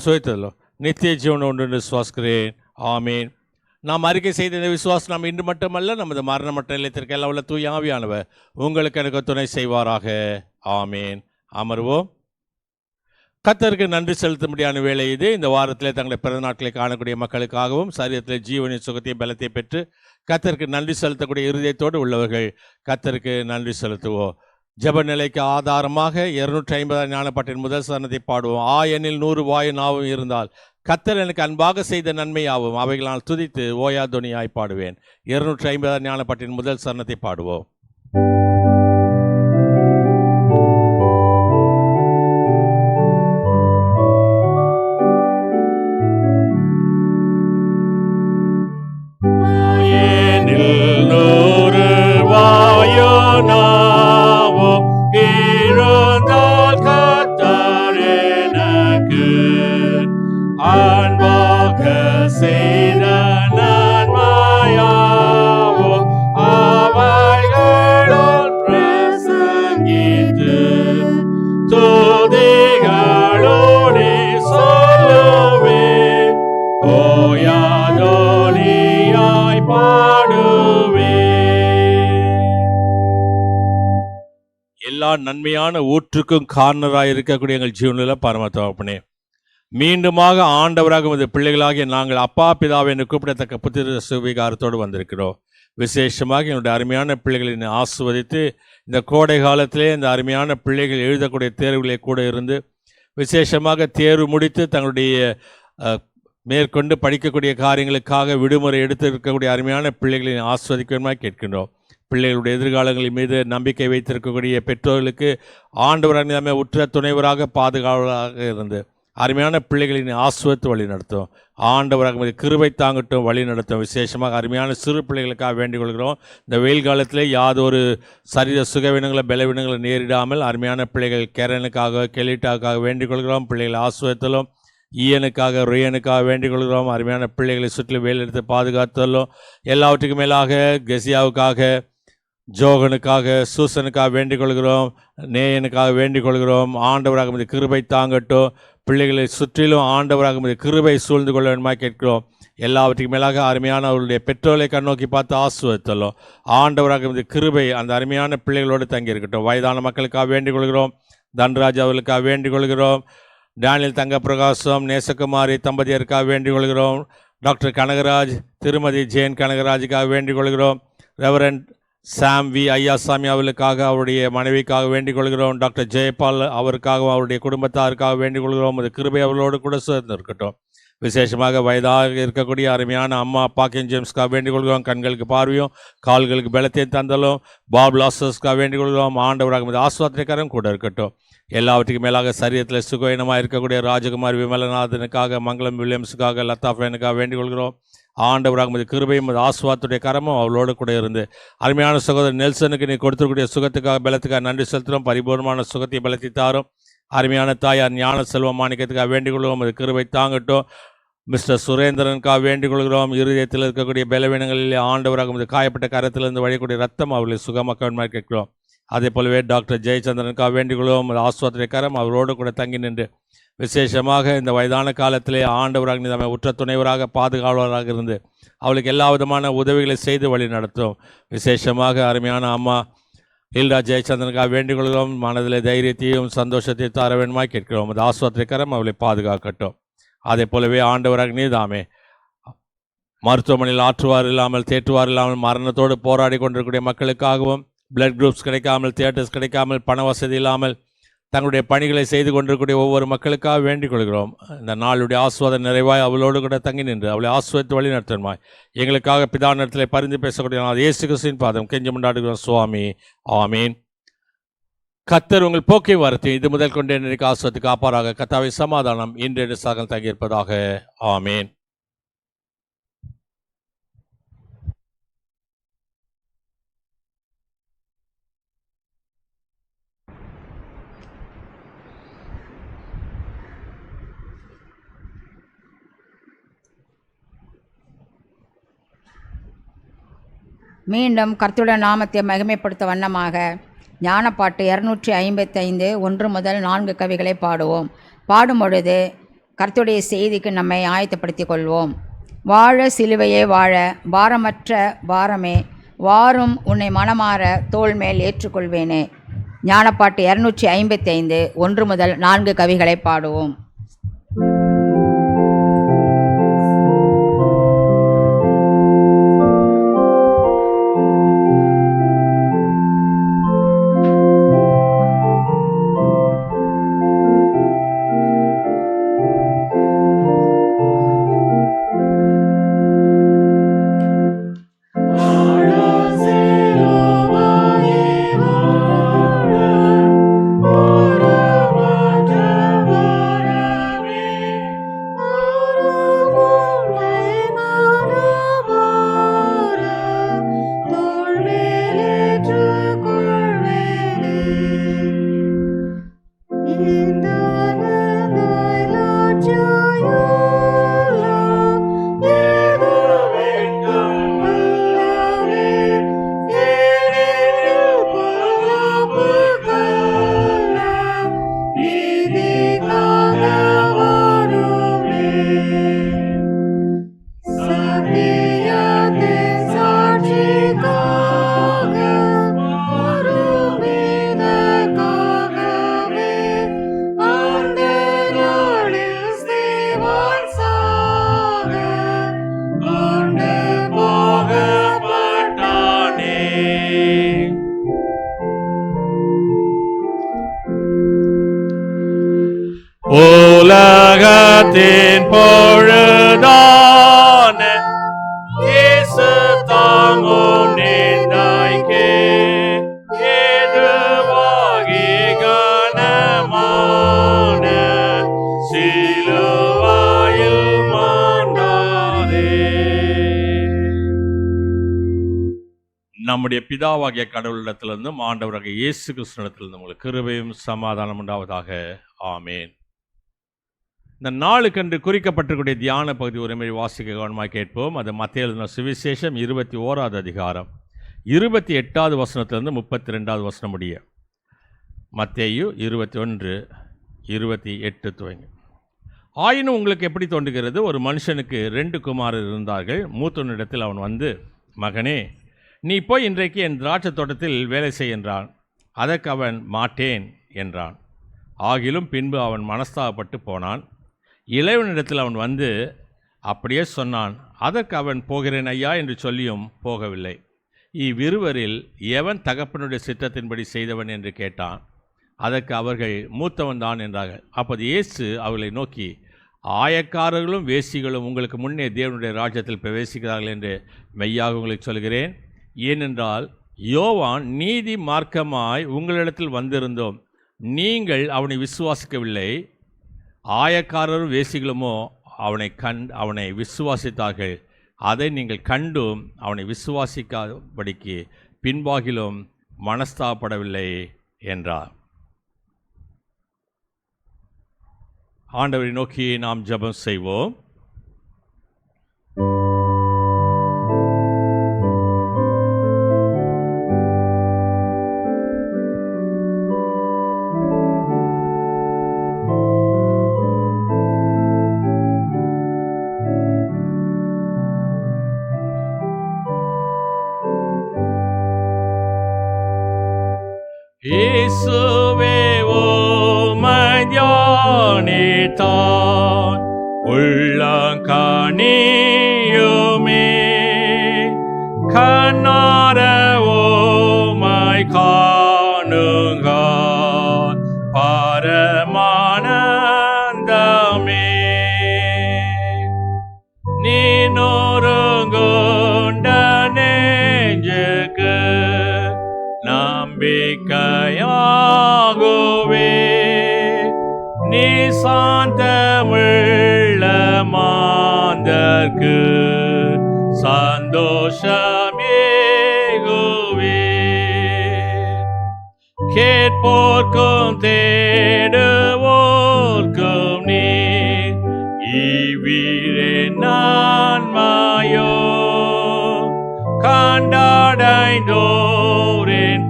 சுவைத்ததிலும் நித்திய ஜீவன் உண்டு என்று சுவாசிக்கிறேன். ஆமீன். நாம் அறிக்கை செய்த இந்த விசுவாசம் நாம் இன்று மட்டுமல்ல, நமது மரணமற்ற நிலையத்திற்கு எல்லாம் உள்ள தூய ஆவியானவர் உங்களுக்கு எனக்கு துணை செய்வாராக. ஆமீன். அமர்வோம். கர்த்தருக்கு நன்றி செலுத்தும்படியான வேலை இது. இந்த வாரத்திலே தங்களை பிறந்த நாட்களை காணக்கூடிய மக்களுக்காகவும் சரீரத்தில் ஜீவனின் சுகத்தையும் பலத்தை பெற்று கர்த்தருக்கு நன்றி செலுத்தக்கூடிய இருதயத்தோடு உள்ளவர்கள் கர்த்தருக்கு நன்றி செலுத்துவோம். ஜெப நிலைக்கு ஆதாரமாக 250 ஞானப்பாட்டின் முதல் சரணத்தை பாடுவோம். எனில் 100 வாயு நாவும் இருந்தால் கர்த்தர் எனக்கு அன்பாக செய்த நன்மையாகும் அவைகளால் துதித்து ஓயாதொனியாய் பாடுவேன். 250 ஞானப்பாட்டின் முதல் சரணத்தை பாடுவோம். எல்லா நன்மையான ஊற்றுக்கும் காரணராக இருக்கக்கூடிய எங்கள் ஜீவனில் பரமத்தகப்பனே, மீண்டுமாக ஆண்டவராக உமது பிள்ளைகளாகிய நாங்கள் அப்பா பிதாவை என்று கூப்பிடத்தக்க புத்திர சுவிகாரத்தோடு வந்திருக்கிறோம். விசேஷமாக என்னுடைய அருமையான பிள்ளைகளை ஆசிர்வதித்து இந்த கோடை காலத்திலே இந்த அருமையான பிள்ளைகள் எழுதக்கூடிய தேர்வுகளை கூட இருந்து விசேஷமாக தேர்வு முடித்து தங்களுடைய மேற்கொண்டு படிக்கக்கூடிய காரியங்களுக்காக விடுமுறை எடுத்து இருக்கக்கூடிய அருமையான பிள்ளைகளை ஆஸ்வதிக்கணுமா கேட்கின்றோம். பிள்ளைகளுடைய எதிர்காலங்களின் மீது நம்பிக்கை வைத்திருக்கக்கூடிய பெற்றோர்களுக்கு ஆண்டவராக உற்ற துணைவராக பாதுகாவலாக இருந்து அருமையான பிள்ளைகளின் ஆஸ்வத்து வழி நடத்தும். ஆண்டவராக கிருபை தாங்கட்டும், வழி நடத்தும். விசேஷமாக அருமையான சிறு பிள்ளைகளுக்காக வேண்டிக் கொள்கிறோம். இந்த வெயில் காலத்திலே யாதொரு சரீர சுகவினங்களை பலவீனங்களை நேரிடாமல் அருமையான பிள்ளைகள் கேரனுக்காக கெலிட்டாக்காக வேண்டிக் கொள்கிறோம். பிள்ளைகளை ஆஸ்வத்திலும் ஈயனுக்காக ருயனுக்காக வேண்டிக் கொள்கிறோம். அருமையான பிள்ளைகளை சுற்றி வேலெடுத்து பாதுகாத்தலும் எல்லாவற்றுக்கும் மேலாக கெசியாவுக்காக ஜோகனுக்காக சூசனுக்காக வேண்டிக் கொள்கிறோம். நேயனுக்காக வேண்டிக் கொள்கிறோம். ஆண்டவராக மீது கிருபை தாங்கட்டும். பிள்ளைகளை சுற்றிலும் ஆண்டவராக மீது கிருபை சூழ்ந்து கொள்ள வேண்டுமா கேட்கிறோம். எல்லாவற்றுக்கும் மேலாக அருமையான அவருடைய பெற்றோரை கண்ணோக்கி பார்த்து ஆசுவத்தலும் ஆண்டவராக மீது கிருபை அந்த அருமையான பிள்ளைகளோடு தங்கியிருக்கட்டும். வயதான மக்களுக்காக வேண்டிக் கொள்கிறோம். தன்ராஜ் அவர்களுக்காக வேண்டிக் கொள்கிறோம். டேனியல் தங்க பிரகாசம் நேசகுமாரி தம்பதியருக்காக வேண்டிக் கொள்கிறோம். டாக்டர் கனகராஜ் திருமதி ஜெயன் கனகராஜுக்காக வேண்டிக் கொள்கிறோம். ரெவரண்ட் சாம் வி ஐயாசாமி அவர்களுக்காக அவருடைய மனைவிக்காக வேண்டிக் கொள்கிறோம். டாக்டர் ஜெயபால் அவருக்காகவும் அவருடைய குடும்பத்தாருக்காக வேண்டிக் கொள்கிறோம். அது கிருபை அவர்களோடு கூட சேர்ந்து இருக்கட்டும். விசேஷமாக வயதாக இருக்கக்கூடிய அருமையான அம்மா பாக்கியன் ஜேம்ஸ்க்காக வேண்டிக் கொள்கிறோம். கண்களுக்கு பார்வையும் கால்களுக்கு பலத்தையும் தந்தலும் பாப் லாசர்ஸ்க்காக வேண்டிக் கொள்கிறோம். ஆண்டவராக ஆஸ்வாத்திரிக்காரன் கூட இருக்கட்டும். எல்லாவற்றுக்கும் மேலாக சரீரத்தில் சுகவீனமாக இருக்கக்கூடிய ராஜகுமார் விமலநாதனுக்காக மங்களம் வில்லியம்ஸுக்காக லத்தாஃபனுக்காக வேண்டிக் கொள்கிறோம். ஆண்டவராக கிருபையும் ஆஸ்வாத்துடைய கரமும் அவளோடு கூட இருந்து அருமையான சகோதரர் நெல்சனுக்கு நீ கொடுத்துக்கூடிய சுகத்துக்காக பலத்துக்காக நன்றி செலுத்துகிறோம். பரிபூர்ணமான சுகத்தை பலத்தை தாரும். அருமையான தாயார் ஞான செல்வம் மாணிக்கத்துக்காக வேண்டிக் கொள்கிறோம். அது கிருபை தாங்கட்டும். மிஸ்டர் சுரேந்திரனுக்காக வேண்டிக் கொள்கிறோம். இருதயத்தில் இருக்கக்கூடிய பலவீனங்களிலே ஆண்டவராக காயப்பட்ட கரத்திலிருந்து வழியக்கூடிய ரத்தம் அவர்களை சுகமாக்க கேட்கிறோம். அதே போலவே டாக்டர் ஜெயச்சந்திரனுக்காக வேண்டிக் கொள்வோம். ஆஸ்வாத்திரை கரம் அவரோடு கூட தங்கி நின்று விசேஷமாக இந்த வயதான காலத்திலே ஆண்டவராக நம்ம உற்ற துணைவராக பாதுகாவலராக இருந்து அவளுக்கு எல்லா விதமான உதவிகளை செய்து வழி நடத்தும். விசேஷமாக அருமையான அம்மா ஹில்டா ஜெயச்சந்திரனுக்காக வேண்டிக் கொள்கிறோம். மனதில் தைரியத்தையும் சந்தோஷத்தையும் தர வேண்டுமா கேட்கிறோம். அது ஆஸ்வாத்திரை கரம் அவளை பாதுகாக்கட்டும். அதே போலவே ஆண்டவராக நீதாமே மருத்துவமனையில் ஆற்றுவார் இல்லாமல் தேற்றுவார் இல்லாமல் மரணத்தோடு போராடி கொண்டிருக்கக்கூடிய மக்களுக்காகவும் பிளட் குரூப்ஸ் கிடைக்காமல் தியேட்டர்ஸ் கிடைக்காமல் பண வசதி இல்லாமல் தங்களுடைய பணிகளை செய்து கொண்டிருக்கக்கூடிய ஒவ்வொரு மக்களுக்காக வேண்டிக் கொள்கிறோம். இந்த நாளுடைய ஆஸ்வாதம் நிறைவாய் அவளோடு கூட தங்கி நின்று அவளை ஆஸ்வதித்து வழி நடத்துமாய் எங்களுக்காக பிதானத்தில் பரிந்து பேசக்கூடிய இயேசு கிறிஸ்துவின் பாதம் கெஞ்சி கொண்டாடுகிறோம் சுவாமி. ஆமீன். கர்த்தர் உங்கள் போக்கை வார்த்தை இது முதல் கொண்டு என்னைக்கு ஆஸ்வதித்து காப்பாராக. கர்த்தாவை சமாதானம் இன்று சாகல் தங்கியிருப்பதாக. ஆமீன். மீண்டும் கர்த்தருடைய நாமத்தை மகிமைப்படுத்த வண்ணமாக ஞானப்பாட்டு 255 1 முதல் 4 கவிகளை பாடுவோம். பாடும் பொழுது கர்த்தருடைய செய்திக்கு நம்மை ஆயத்தப்படுத்திக் கொள்வோம். வாழ சிலுவையே வாழ, பாரமற்ற பாரமே வாரும் உன்னை மனமாற தோள் மேல் ஏற்றுக்கொள்வேனே. ஞானப்பாட்டு 255 1 முதல் 4 கவிகளை பாடுவோம். உலகத்தின் பொழுதான இயேசு தாங்கும் நிந்தைக்கு ஏதுவாகி கனமான சிலுவையில் மாண்டாதே. நம்முடைய பிதாவாகிய கடவுளிடத்திலிருந்தும் ஆண்டவராகிய இயேசு கிறிஸ்துவிடத்திலிருந்து உங்களுக்கு கிருபையும் சமாதானம் உண்டாவதாக. ஆமேன். இந்த நாளுக்கென்று குறிக்கப்பட்டிருக்கூடிய தியான பகுதி ஒருமுறை வாசிக்க கவனமாக கேட்போம். அது மத்தேயு எழுதின சுவிசேஷம் 21வது அதிகாரம் 28வது வசனத்திலிருந்து 32வது வசனம் முடிய. மத்தேயு 21:28 துவங்கி. ஆயினும் உங்களுக்கு எப்படி தோன்றுகிறது? ஒரு மனுஷனுக்கு 2 குமாரர் இருந்தார்கள். மூத்தவனிடத்தில் அவன் வந்து, மகனே, நீ போய் இன்றைக்கு என் திராட்சை தோட்டத்தில் வேலை செய் என்றான். அதற்கு அவன் மாட்டேன் என்றான். ஆகிலும் பின்பு அவன் மனஸ்தாபப்பட்டு போனான். இளைவனிடத்தில் அவன் வந்து அப்படியே சொன்னான். அதற்கு அவன் போகிறேன் ஐயா என்று சொல்லியும் போகவில்லை. இவ்விருவரில் எவன் தகப்பனுடைய சித்தத்தின்படி செய்தவன் என்று கேட்டான். அதற்கு அவர்கள் மூத்தவன் தான் என்றார்கள். அப்போது இயேசு அவர்களை நோக்கி, ஆயக்காரர்களும் வேசிகளும் உங்களுக்கு முன்னே தேவனுடைய ராஜ்யத்தில் பிரவேசிக்கிறார்கள் என்று மெய்யாக உங்களுக்கு சொல்கிறேன். ஏனென்றால் யோவான் நீதி மார்க்கமாய் உங்களிடத்தில் வந்திருந்தோம், நீங்கள் அவனை விசுவாசிக்கவில்லை. ஆயக்காரரும் வேசிகளுமோ அவனை விசுவாசித்தார்கள். அதை நீங்கள் கண்டும் அவனை விசுவாசிக்காதபடிக்கு பின்பாகிலும் மனஸ்தாபப்படவில்லை என்றார். ஆண்டவரை நோக்கி நாம் ஜெபம் செய்வோம். இயேசுவே உம்மை தியானித்தான் உள்ளங்கனியுமே, கண்ணார உம்மை காணுங்கான் பரமானந்தமே. நீ நொறுங்குண்ட நெஞ்சுக்கு நம்பிக்கையாகுவே, நீ சாந்தமுள்ள மாந்தர்க்கு சந்தோஷமேகுவே. கேட்போர்க்கும் தேடுவோர்க்கும் நீ இவ்விரே நன்மையோ, காண்டாட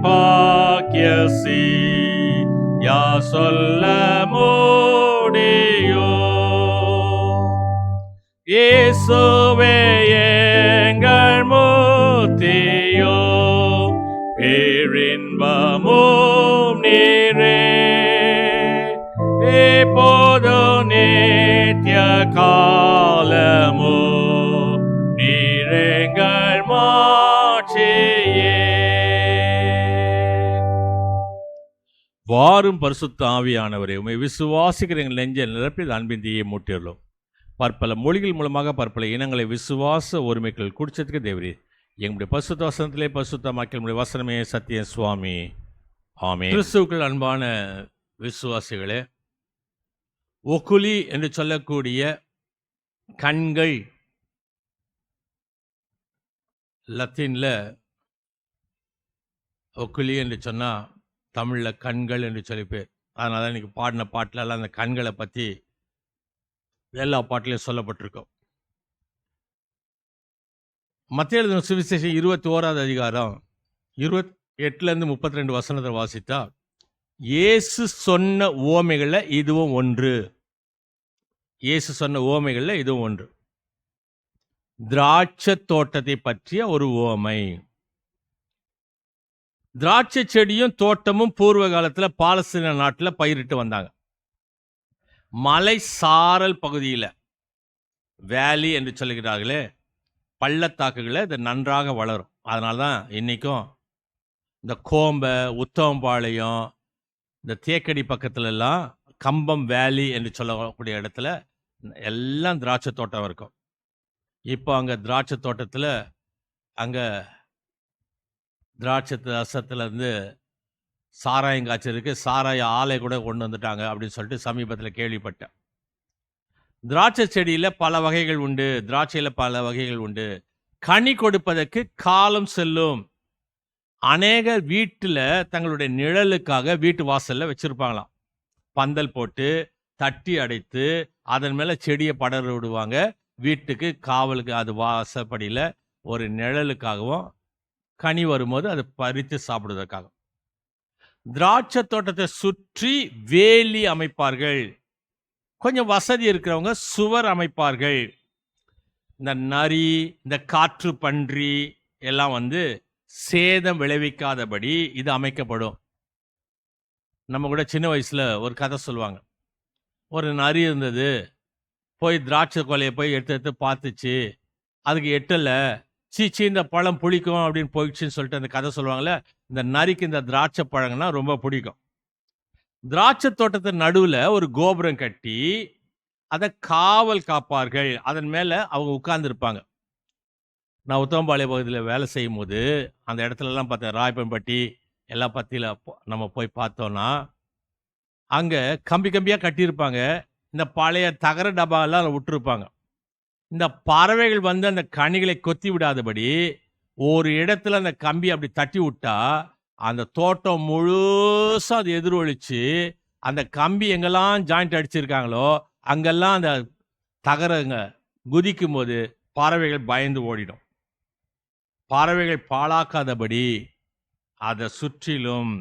பாக்கியசி யா சொல்ல முடியோ. இயேசுவே எங்கள் முத்தியோ, பேரின்பமும் நீரே, இப்போது நித்திய காலமோ நீரெங்கள் மாட்சியே. வாரும் பரிசுத்த ஆவியானவரே, உம்மை விசுவாசிக்கிற எங்கள் நெஞ்சை நிரப்பி அன்பின் தீயை மூட்டியுள்ளோம். பற்பல மொழிகள் மூலமாக பற்பல இனங்களை விசுவாச ஒருமைக்குள் குடிச்சதுக்கு தேவரே, எங்களுடைய பரிசுத்த வசனத்திலே பரிசுத்தமாக்கி நம்முடைய வசனமே சத்திய சுவாமி. ஆமென். கிறிஸ்துவுக்குள் அன்பான விசுவாசிகளே, ஒக்குலி என்று சொல்லக்கூடிய கண்கள், லத்தீனில் ஒக்குலி என்று சொன்னால் தமிழில் கண்கள் என்று சொல்லி பேர். அதனால தான் இன்றைக்கி பாடின பாட்டிலெல்லாம் அந்த கண்களை பற்றி எல்லா பாட்டிலையும் சொல்லப்பட்டிருக்கோம். மத்திய எழுதின சுவிசேஷம் 21வது அதிகாரம் 28லேருந்து 32 வசனத்தை வாசித்தா, இயேசு சொன்ன உவமைகளில் இதுவும் ஒன்று. இயேசு சொன்ன உவமைகளில் இதுவும் ஒன்று. திராட்சை தோட்டத்தை பற்றிய ஒரு உவமை. திராட்சை செடியும் தோட்டமும் பூர்வ காலத்தில் பாலஸ்தீன நாட்டில் பயிரிட்டு வந்தாங்க. மலை சாரல் பகுதியில், வேலி என்று சொல்லுகிறார்களே, பள்ளத்தாக்குகளை இது நன்றாக வளரும். அதனால தான் இன்றைக்கும் இந்த கோம்பை, உத்தமபாளையம், இந்த தேக்கடி பக்கத்துலலாம் கம்பம் வேலி என்று சொல்லக்கூடிய இடத்துல எல்லாம் திராட்சை தோட்டம் இருக்கும். இப்போ அங்கே திராட்சை தோட்டத்தில் அங்கே திராட்சை ரசத்துலேருந்து சாராயம் காய்ச்சலுக்கு சாராய ஆலை கூட கொண்டு வந்துட்டாங்க அப்படின்னு சொல்லிட்டு சமீபத்தில் கேள்விப்பட்டேன். திராட்சை செடியில் பல வகைகள் உண்டு, திராட்சையில் பல வகைகள் உண்டு. கனி கொடுப்பதற்கு காலம் செல்லும். அநேக வீட்டில் தங்களுடைய நிழலுக்காக வீட்டு வாசலில் வச்சுருப்பாங்களாம். பந்தல் போட்டு தட்டி அடைத்து அதன் மேலே செடியை படர விடுவாங்க. வீட்டுக்கு காவலுக்கு, அது வாசப்படியில் ஒரு நிழலுக்காகவும், கனி வரும்போது அதை பறித்து சாப்பிடுவதற்காக. திராட்சை தோட்டத்தை சுற்றி வேலி அமைப்பார்கள். கொஞ்சம் வசதி இருக்கிறவங்க சுவர் அமைப்பார்கள். இந்த நரி, இந்த காற்று பன்றி எல்லாம் வந்து சேதம் விளைவிக்காதபடி இது அமைக்கப்படும். நம்ம கூட சின்ன வயசுல ஒரு கதை சொல்லுவாங்க. ஒரு நரி இருந்தது, போய் திராட்சை கொலையை போய் எடுத்து பார்த்துச்சு, அதுக்கு எட்டலை, சீச்சி இந்த பழம் பிடிக்கும் அப்படின்னு போயிடுச்சுன்னு சொல்லிட்டு அந்த கதை சொல்லுவாங்கள்ல. இந்த நரிக்கு இந்த திராட்சை பழங்கன்னா ரொம்ப பிடிக்கும். திராட்சை தோட்டத்தின் நடுவில் ஒரு கோபுரம் கட்டி அதை காவல் காப்பார்கள். அதன் மேலே அவங்க உட்கார்ந்துருப்பாங்க. நான் உத்தமபாளைய பகுதியில் வேலை செய்யும் போது அந்த இடத்துலலாம் பார்த்தேன். ராயப்பன்பட்டி எல்லா பத்தியில் நம்ம போய் பார்த்தோன்னா அங்கே கம்பி கம்பியாக கட்டியிருப்பாங்க. இந்த பழைய தகர டப்பாலாம் விட்டுருப்பாங்க. இந்த பறவைகள் வந்து அந்த கனிகளை கொத்தி விடாதபடி ஒரு இடத்துல அந்த கம்பி அப்படி தட்டி விட்டா அந்த தோட்டம் முழுசாக அது எதிரொலிச்சு அந்த கம்பி எங்கெல்லாம் ஜாயிண்ட் அடிச்சிருக்காங்களோ அங்கெல்லாம் அந்த தகரங்க குதிக்கும் போது பறவைகள் பயந்து ஓடிடும். பறவைகள் பாழாக்காதபடி அதை சுற்றிலும்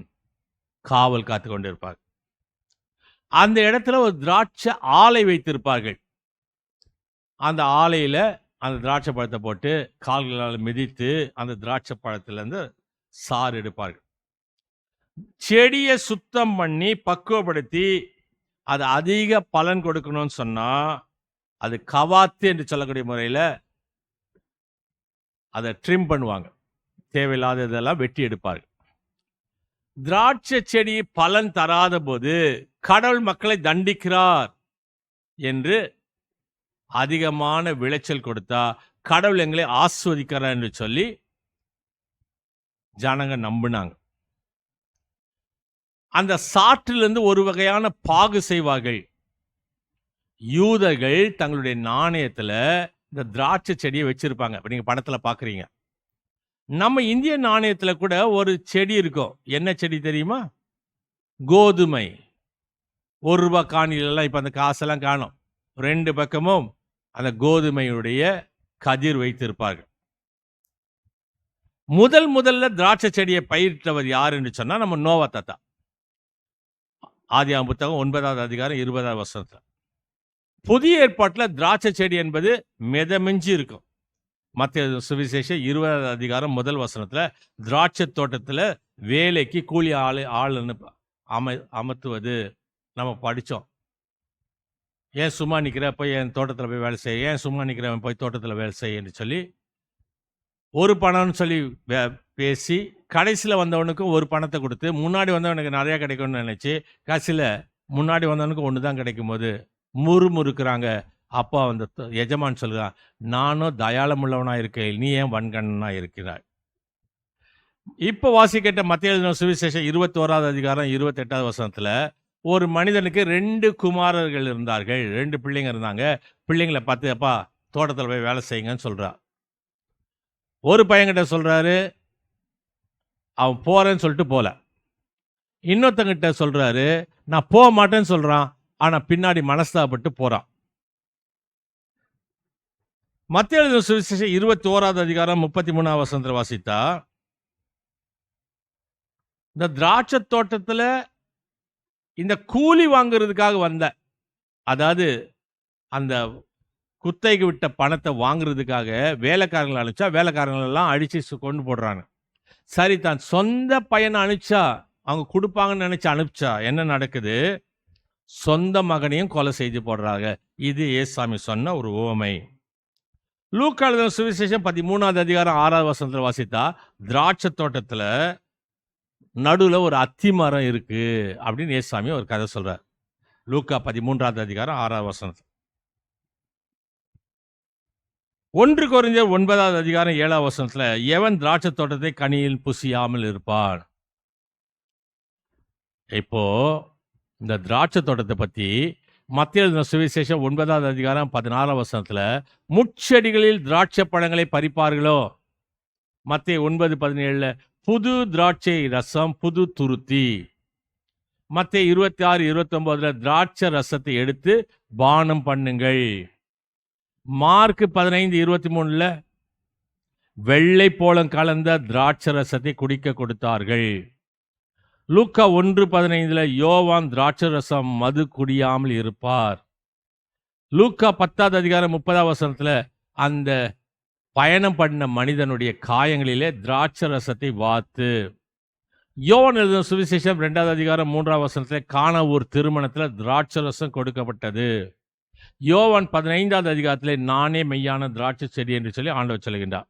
காவல் காத்து கொண்டு இருப்பார்கள். அந்த இடத்துல ஒரு திராட்சை ஆலை வைத்திருப்பார்கள். அந்த ஆலையில் அந்த திராட்சை பழத்தை போட்டு கால்களால் மிதித்து அந்த திராட்சை பழத்திலேருந்து சாறு எடுப்பார்கள். செடியை சுத்தம் பண்ணி பக்குவப்படுத்தி அது அதிக பலன் கொடுக்கணும்னு சொன்னால் அது கவாத்து என்று சொல்லக்கூடிய முறையில் அதை ட்ரிம் பண்ணுவாங்க. தேவையில்லாத இதெல்லாம் வெட்டி எடுப்பார்கள். திராட்சை செடி பலன் தராத போது கடவுள் மக்களை தண்டிக்கிறார் என்று அதிகமான விளைச்சல் கொடுத்தா கடவுள் எங்களை ஆஸ்வதிக்கிறார் என்று சொல்லி ஜனங்க நம்பினாங்க. அந்த சாற்றிலிருந்து ஒரு வகையான பாகு செய்வார்கள். யூதர்கள் தங்களுடைய நாணயத்துல இந்த திராட்சை செடியை வச்சிருப்பாங்க. இப்ப நீங்க படத்துல பாக்குறீங்க. நம்ம இந்திய நாணயத்துல கூட ஒரு செடி இருக்கும். என்ன செடி தெரியுமா? கோதுமை. ₹1 காணிலெல்லாம் இப்ப அந்த காசெல்லாம் காணும். 2 பக்கமும் அந்த கோதுமையுடைய கதிர் வைத்திருப்பார்கள். முதல்ல திராட்சை செடியை பயிரிட்டவர் யார் என்று சொன்னா நம்ம நோவா தாத்தா. ஆதியாகமம் புத்தகம் 9வது அதிகாரம் 20வது வசனத்துல. புதிய ஏற்பாட்டுல திராட்சை செடி என்பது மிதமிஞ்சி இருக்கும். மத்திய சுவிசேஷம் 20வது அதிகாரம் 1 வசனத்துல திராட்சை தோட்டத்துல வேலைக்கு கூலி ஆள் அமர்த்துவது நம்ம படிச்சோம். ஏன் சும்மா நிக்கிற, போய் என் தோட்டத்துல போய் வேலை செய்ய, ஏன் சும்மா நிக்கிறவன் போய் தோட்டத்துல வேலை செய்யன்னு சொல்லி ஒரு பணம்னு சொல்லி பேசி கடைசியில் வந்தவனுக்கும் ஒரு பணத்தை கொடுத்து முன்னாடி வந்தவனுக்கு நிறையா கிடைக்கும்னு நினச்சி கடைசியில் முன்னாடி வந்தவனுக்கு ஒன்று தான் கிடைக்கும் போது முறுமுறுக்கிறாங்க. அப்பா அந்த எஜமான் சொல்கிறான், நானும் தயாளமுள்ளவனாக இருக்கேன், நீ ஏன் வன்கண்ணனாக இருக்கிறாய். இப்போ வாசிக்கிட்ட மத்திய எழுதின சுவிசேஷம் 21வது அதிகாரம் 28வது வசனத்தில் ஒரு மனிதனுக்கு 2 குமாரர்கள் இருந்தார்கள், 2 பிள்ளைங்க இருந்தாங்க. பிள்ளைங்களை பார்த்து அப்பா தோட்டத்தில் போய் வேலை செய்யுங்கன்னு சொல்கிறா. ஒரு பையன்கிட்ட சொல்கிறாரு, அவன் போகிறேன்னு சொல்லிட்டு போகல. இன்னொருத்தங்கிட்ட சொல்கிறாரு, நான் போக மாட்டேன்னு சொல்கிறான், ஆனால் பின்னாடி மனஸ்தாபப்பட்டு போகிறான். மத்திய எழுதின சுவிசேஷம் 21வது அதிகாரம் 33வது வசனத்தில் வாசித்தா, இந்த திராட்சை தோட்டத்தில் இந்த கூலி வாங்குறதுக்காக வந்த, அதாவது அந்த குத்தைக்கு விட்ட பணத்தை வாங்குறதுக்காக வேலைக்காரங்களை அனுப்பிச்சா வேலைக்காரங்களெல்லாம் அடித்து கொண்டு போடுறாங்க. சரி, தான் சொந்த பையனை அனுப்பிச்சா அவங்க கொடுப்பாங்கன்னு நினச்சி அனுப்பிச்சா என்ன நடக்குது? சொந்த மகனையும் கொலை செய்து போடுறாங்க. இது ஏசாமி சொன்ன ஒரு உவமை. லூக்கா எழுதின சுவிசேஷம் 13வது அதிகாரம் 6வது வசனத்தில் வாசித்தா, திராட்சை தோட்டத்தில் நடுவில் ஒரு அத்தி மரம் இருக்கு அப்படின்னு ஏசாமி ஒரு கதை சொல்றார். லூக்கா 13வது அதிகாரம் 6வது வசனத்தில். 1 கொரிந்தியர் 9வது அதிகாரம் 7வது வசனத்தில், எவன் திராட்சை தோட்டத்தை கனியில் புசியாமல் இருப்பான். இப்போ இந்த திராட்சை தோட்டத்தை பற்றி மத்திய எழுதின சுவிசேஷம் 9வது அதிகாரம் 16வது வசனத்தில், முட்செடிகளில் திராட்சை பழங்களை பறிப்பார்களோ. மத்திய 9:17 புது திராட்சை ரசம் புது துருத்தி. மத்திய 26:29 திராட்சை ரசத்தை எடுத்து பானம் பண்ணுங்கள். மார்க் 15:23 வெள்ளை போலம் கலந்த திராட்சை ரசத்தை குடிக்க கொடுத்தார்கள். லூக்கா 1:15 யோவான் திராட்சை ரசம் மது குடியாமல் இருப்பார். லூக்கா 10வது அதிகாரம் 30வது வசனத்தில் அந்த பயணம் பண்ண மனிதனுடைய காயங்களிலே திராட்சை ரசத்தை வாத்து. யோவான் எழுதின சுவிசேஷம் 2வது அதிகாரம் 3வது வசனத்தில் கானா ஒரு திருமணத்தில் திராட்சை ரசம் கொடுக்கப்பட்டது. யோவான் 15வது அதிகாரத்தில் நானே மெய்யான திராட்சை செடி என்று சொல்லி ஆண்டவர் சொல்லுகின்றார்.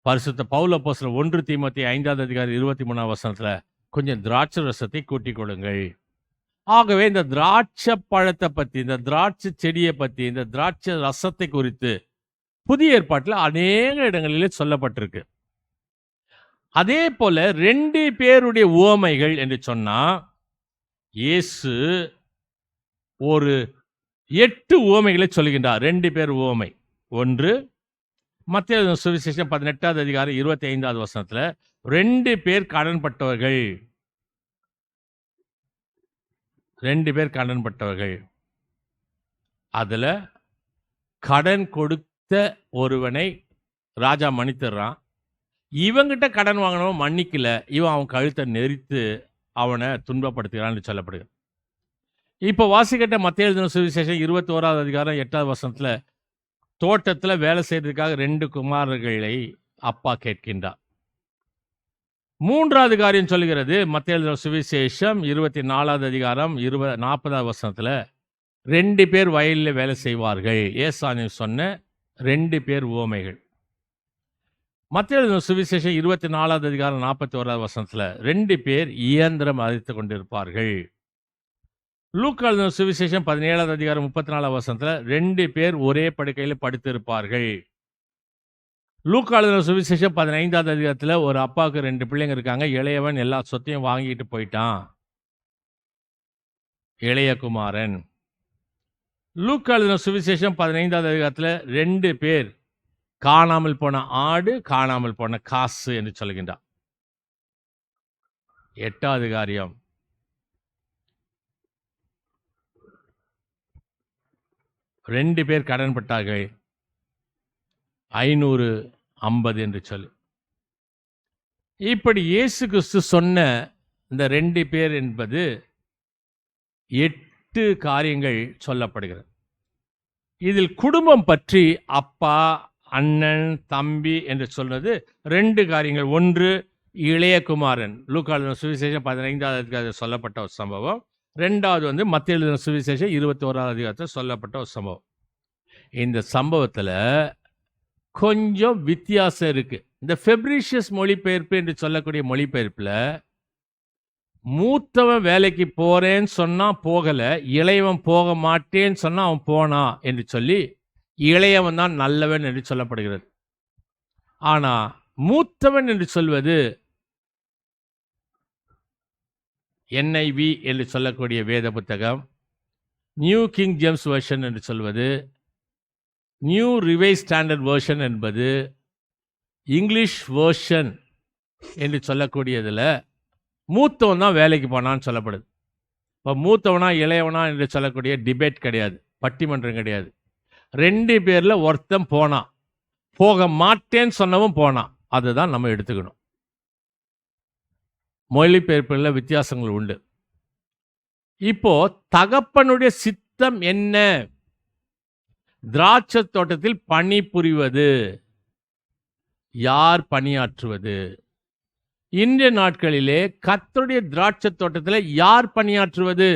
பரிசுத்த பவுல் அப்போஸ்தலர் 1 தீமோத்தேயு 5வது அதிகாரம் 23வது வசனத்தில் கொஞ்சம் திராட்சை ரசத்தை கூட்டிக் கொள்ளுங்கள். ஆகவே இந்த திராட்சை பழத்தை பற்றி, இந்த திராட்சை செடியை பற்றி, இந்த திராட்சை ரசத்தை குறித்து புதிய ஏற்பாட்டில் அநேக இடங்களிலே சொல்லப்பட்டிருக்கு. அதே போல 2 பேருடைய உவமைகள் என்று சொன்னா, இயேசு ஒரு 8 உவமைகளை சொல்லுகின்றார். 2 பேர் உவமை. 1 மத்திய சுவிசேஷம் 18வது அதிகாரம் 25வது வசனத்துல 2 பேர் கடன்பட்டவர்கள். 2 பேர் கடன்பட்டவர்கள். அதுல கடன் கொடுத்த ஒருவனை ராஜா மன்னித்துறான். இவங்கிட்ட கடன் வாங்கினவன் மன்னிக்கல, இவன் அவன் கழுத்தை நெரித்து அவனை துன்பப்படுத்துகிறான்னு சொல்லப்படுகிறது. இப்போ வாசிக்கிட்ட மத்திய எழுதின சுவிசேஷம் 21வது அதிகாரம் 8வது வசனத்துல தோட்டத்துல வேலை செய்யறதுக்காக 2 குமாரர்களை அப்பா கேட்கின்றார். 3வது காரியம் சொல்லுகிறது மத்திய எழுதின சுவிசேஷம் 24வது அதிகாரம் 40வது வசனத்துல 2 பேர் வயலில் வேலை செய்வார்கள். ஏசாமி சொன்ன 2 பேர் உவமைகள். மத்திய எழுதின சுவிசேஷம் 24வது அதிகாரம் 41வது வசனத்துல 2 பேர் இயந்திரம் அரைத்து கொண்டிருப்பார்கள். லூக்கா எழுதின சுவிசேஷம் 17வது அதிகாரம் 34வது வசனத்துல 2 பேர் ஒரே படுக்கையில் படுத்திருப்பார்கள். லூக்கா எழுதின சுவிசேஷம் 15வது அதிகாரத்துல ஒரு அப்பாவுக்கு 2 பிள்ளைங்க இருக்காங்க. இளையவன் எல்லா சொத்தையும் வாங்கிட்டு போயிட்டான், இளைய குமாரன். லூக்கா எழுதின சுவிசேஷம் 15வது அதிகாரத்துல 2 பேர் காணாமல் போன ஆடு, காணாமல் போன காசு என்று சொல்கின்றார். 8வது காரியம், ரெண்டு பேர் கடன்பட்டார்கள், 550 என்று சொல்லி. இப்படி இயேசு கிறிஸ்து சொன்ன இந்த 2 பேர் என்பது 8 காரியங்கள் சொல்லப்படுகிறது. இதில் குடும்பம் பற்றி அப்பா, அண்ணன், தம்பி என்று சொல்வது 2 காரியங்கள். ஒன்று இளைய குமாரன், லூக்கா எழுதின சுவிசேஷம் 15வது அதிகாரத்தில் சொல்லப்பட்ட ஒரு சம்பவம். 2வது மத்தேயு எழுதின சுவிசேஷம் 21வது அதிகாரத்தில் சொல்லப்பட்ட ஒரு சம்பவம். இந்த சம்பவத்தில் கொஞ்சம் வித்தியாசம் இருக்கு. இந்த ஃபெப்ரிஷியஸ் மொழிபெயர்ப்பு என்று சொல்லக்கூடிய மொழிபெயர்ப்பில் மூத்தவன் வேலைக்கு போறேன்னு சொன்னா போகல, இளையவன் போக மாட்டேன்னு சொன்னா அவன் போனா என்று சொல்லி இளையவன் தான் நல்லவன் என்று சொல்லப்படுகிறது. ஆனா மூத்தவன் என்று சொல்வது NIV என்று சொல்லக்கூடிய வேத புத்தகம், நியூ கிங் ஜேம்ஸ் வெர்ஷன் என்று சொல்வது, நியூ ரிவைஸ் ஸ்டாண்டர்ட் வெர்ஷன் என்பது, இங்கிலீஷ் வெர்ஷன் என்று சொல்லக்கூடியதில் மூத்தவன் தான் வேலைக்கு போனான்னு சொல்லப்படுது. இப்போ மூத்தவனா இளையவனா என்று சொல்லக்கூடிய டிபேட் கிடையாது, பட்டிமன்றம் கிடையாது. 2 பேரில் ஒருத்தன் போனான், போக மாட்டேன்னு சொன்னவன் போனான். அதுதான் நம்ம எடுத்துக்கணும். மொழிபெயர்ப்புகளில் வித்தியாசங்கள் உண்டு. இப்போ தகப்பனுடைய சித்தம் என்ன? திராட்சை தோட்டத்தில் பணி புரிவது, யார் பணியாற்றுவது? இன்றைய நாட்களிலே கர்த்தருடைய திராட்சை தோட்டத்தில் யார் பணியாற்றுவது?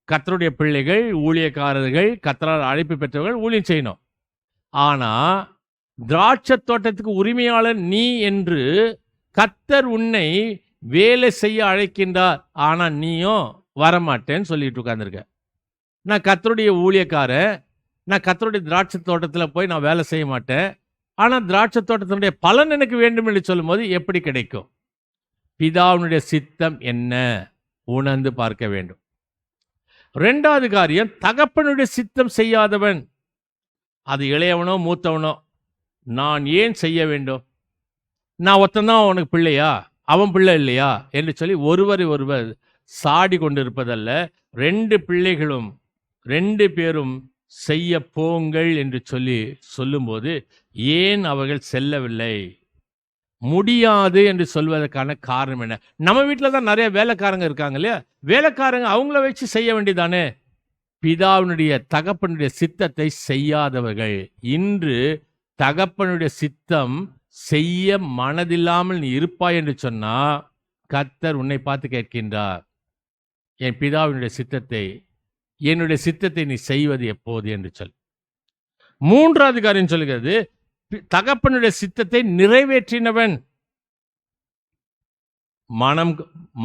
கர்த்தருடைய பிள்ளைகள், ஊழியக்காரர்கள், கர்த்தரால் அழைப்பு பெற்றவர்கள் ஊழியம் செய்யணும். ஆனா திராட்சை தோட்டத்துக்கு உரிமையாளர் நீ என்று கர்த்தர் உன்னை வேலை செய்ய அழைக்கின்றார். ஆனா நீயும் வரமாட்டேன்னு சொல்லிட்டு உட்கார்ந்துருக்க. நான் கர்த்தருடைய ஊழியக்காரன், நான் கர்த்தருடைய திராட்சை தோட்டத்தில் போய் நான் வேலை செய்ய மாட்டேன், ஆனால் திராட்சை தோட்டத்தினுடைய பலன் எனக்கு வேண்டும் என்று சொல்லும்போது எப்படி கிடைக்கும்? பிதாவினுடைய சித்தம் என்ன உணர்ந்து பார்க்க வேண்டும். 2வது காரியம், தகப்பனுடைய சித்தம் செய்யாதவன், அது இளையவனோ மூத்தவனோ, நான் ஏன் செய்ய வேண்டும்? நான் ஒருத்தந்தான் அவனுக்கு பிள்ளையா, அவன் பிள்ளை இல்லையா என்று சொல்லி ஒருவரை ஒருவர் சாடி கொண்டிருப்பதல்ல. 2 பிள்ளைகளும் 2 பேரும் செய்ய போங்கள் என்று சொல்லும்போது ஏன் அவர்கள் செல்லவில்லை, முடியாது என்று சொல்வதற்கான காரணம் என்ன? நம்ம வீட்டில் தான் நிறைய வேலைக்காரங்க இருக்காங்க இல்லையா? வேலைக்காரங்க அவங்கள வச்சு செய்ய வேண்டியதானே? பிதாவினுடைய தகப்பனுடைய சித்தத்தை செய்யாதவர்கள். இன்று தகப்பனுடைய சித்தம் செய்ய மனதில்லாமல் நீ இருப்பாய் என்று சொன்னா கர்த்தர் உன்னை பார்த்து கேட்கின்றார், என் பிதாவினுடைய சித்தத்தை, என்னுடைய சித்தத்தை நீ செய்வது எப்போது என்று சொல். 3வது காரியம் சொல்கிறது, தகப்பனுடைய சித்தத்தை நிறைவேற்றினவன், மனம்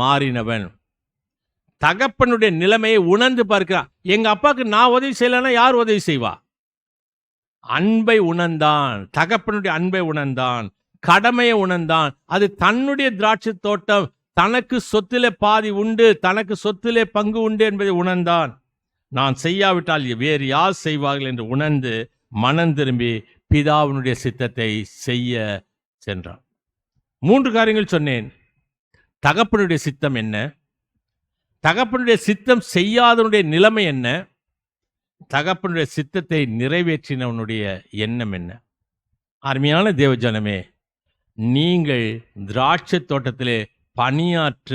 மாறினவன், தகப்பனுடைய நிலைமையை உணர்ந்து பார்க்கிறான். எங்க அப்பாவுக்கு நான் உதவி செய்யலைன்னா யார் உதவி செய்வா? அன்பை உணர்ந்தான், தகப்பனுடைய அன்பை உணர்ந்தான், கடமையை உணர்ந்தான். அது தன்னுடைய திராட்சை தோட்டம், தனக்கு சொத்திலே பாதி உண்டு, தனக்கு சொத்திலே பங்கு உண்டு என்பதை உணர்ந்தான். நான் செய்யாவிட்டால் வேறு யார் செய்வார்கள் என்று உணர்ந்து மனம் திரும்பி பிதாவினுடைய சித்தத்தை செய்ய சென்றான். 3 காரியங்கள் சொன்னேன். தகப்பனுடைய சித்தம் என்ன? தகப்பனுடைய சித்தம் செய்யாதவனுடைய நிலைமை என்ன? தகப்பனுடைய சித்தத்தை நிறைவேற்றினவனுடைய எண்ணம் என்ன? அருமையான தேவஜனமே, நீங்கள் திராட்சை தோட்டத்திலே பணியாற்ற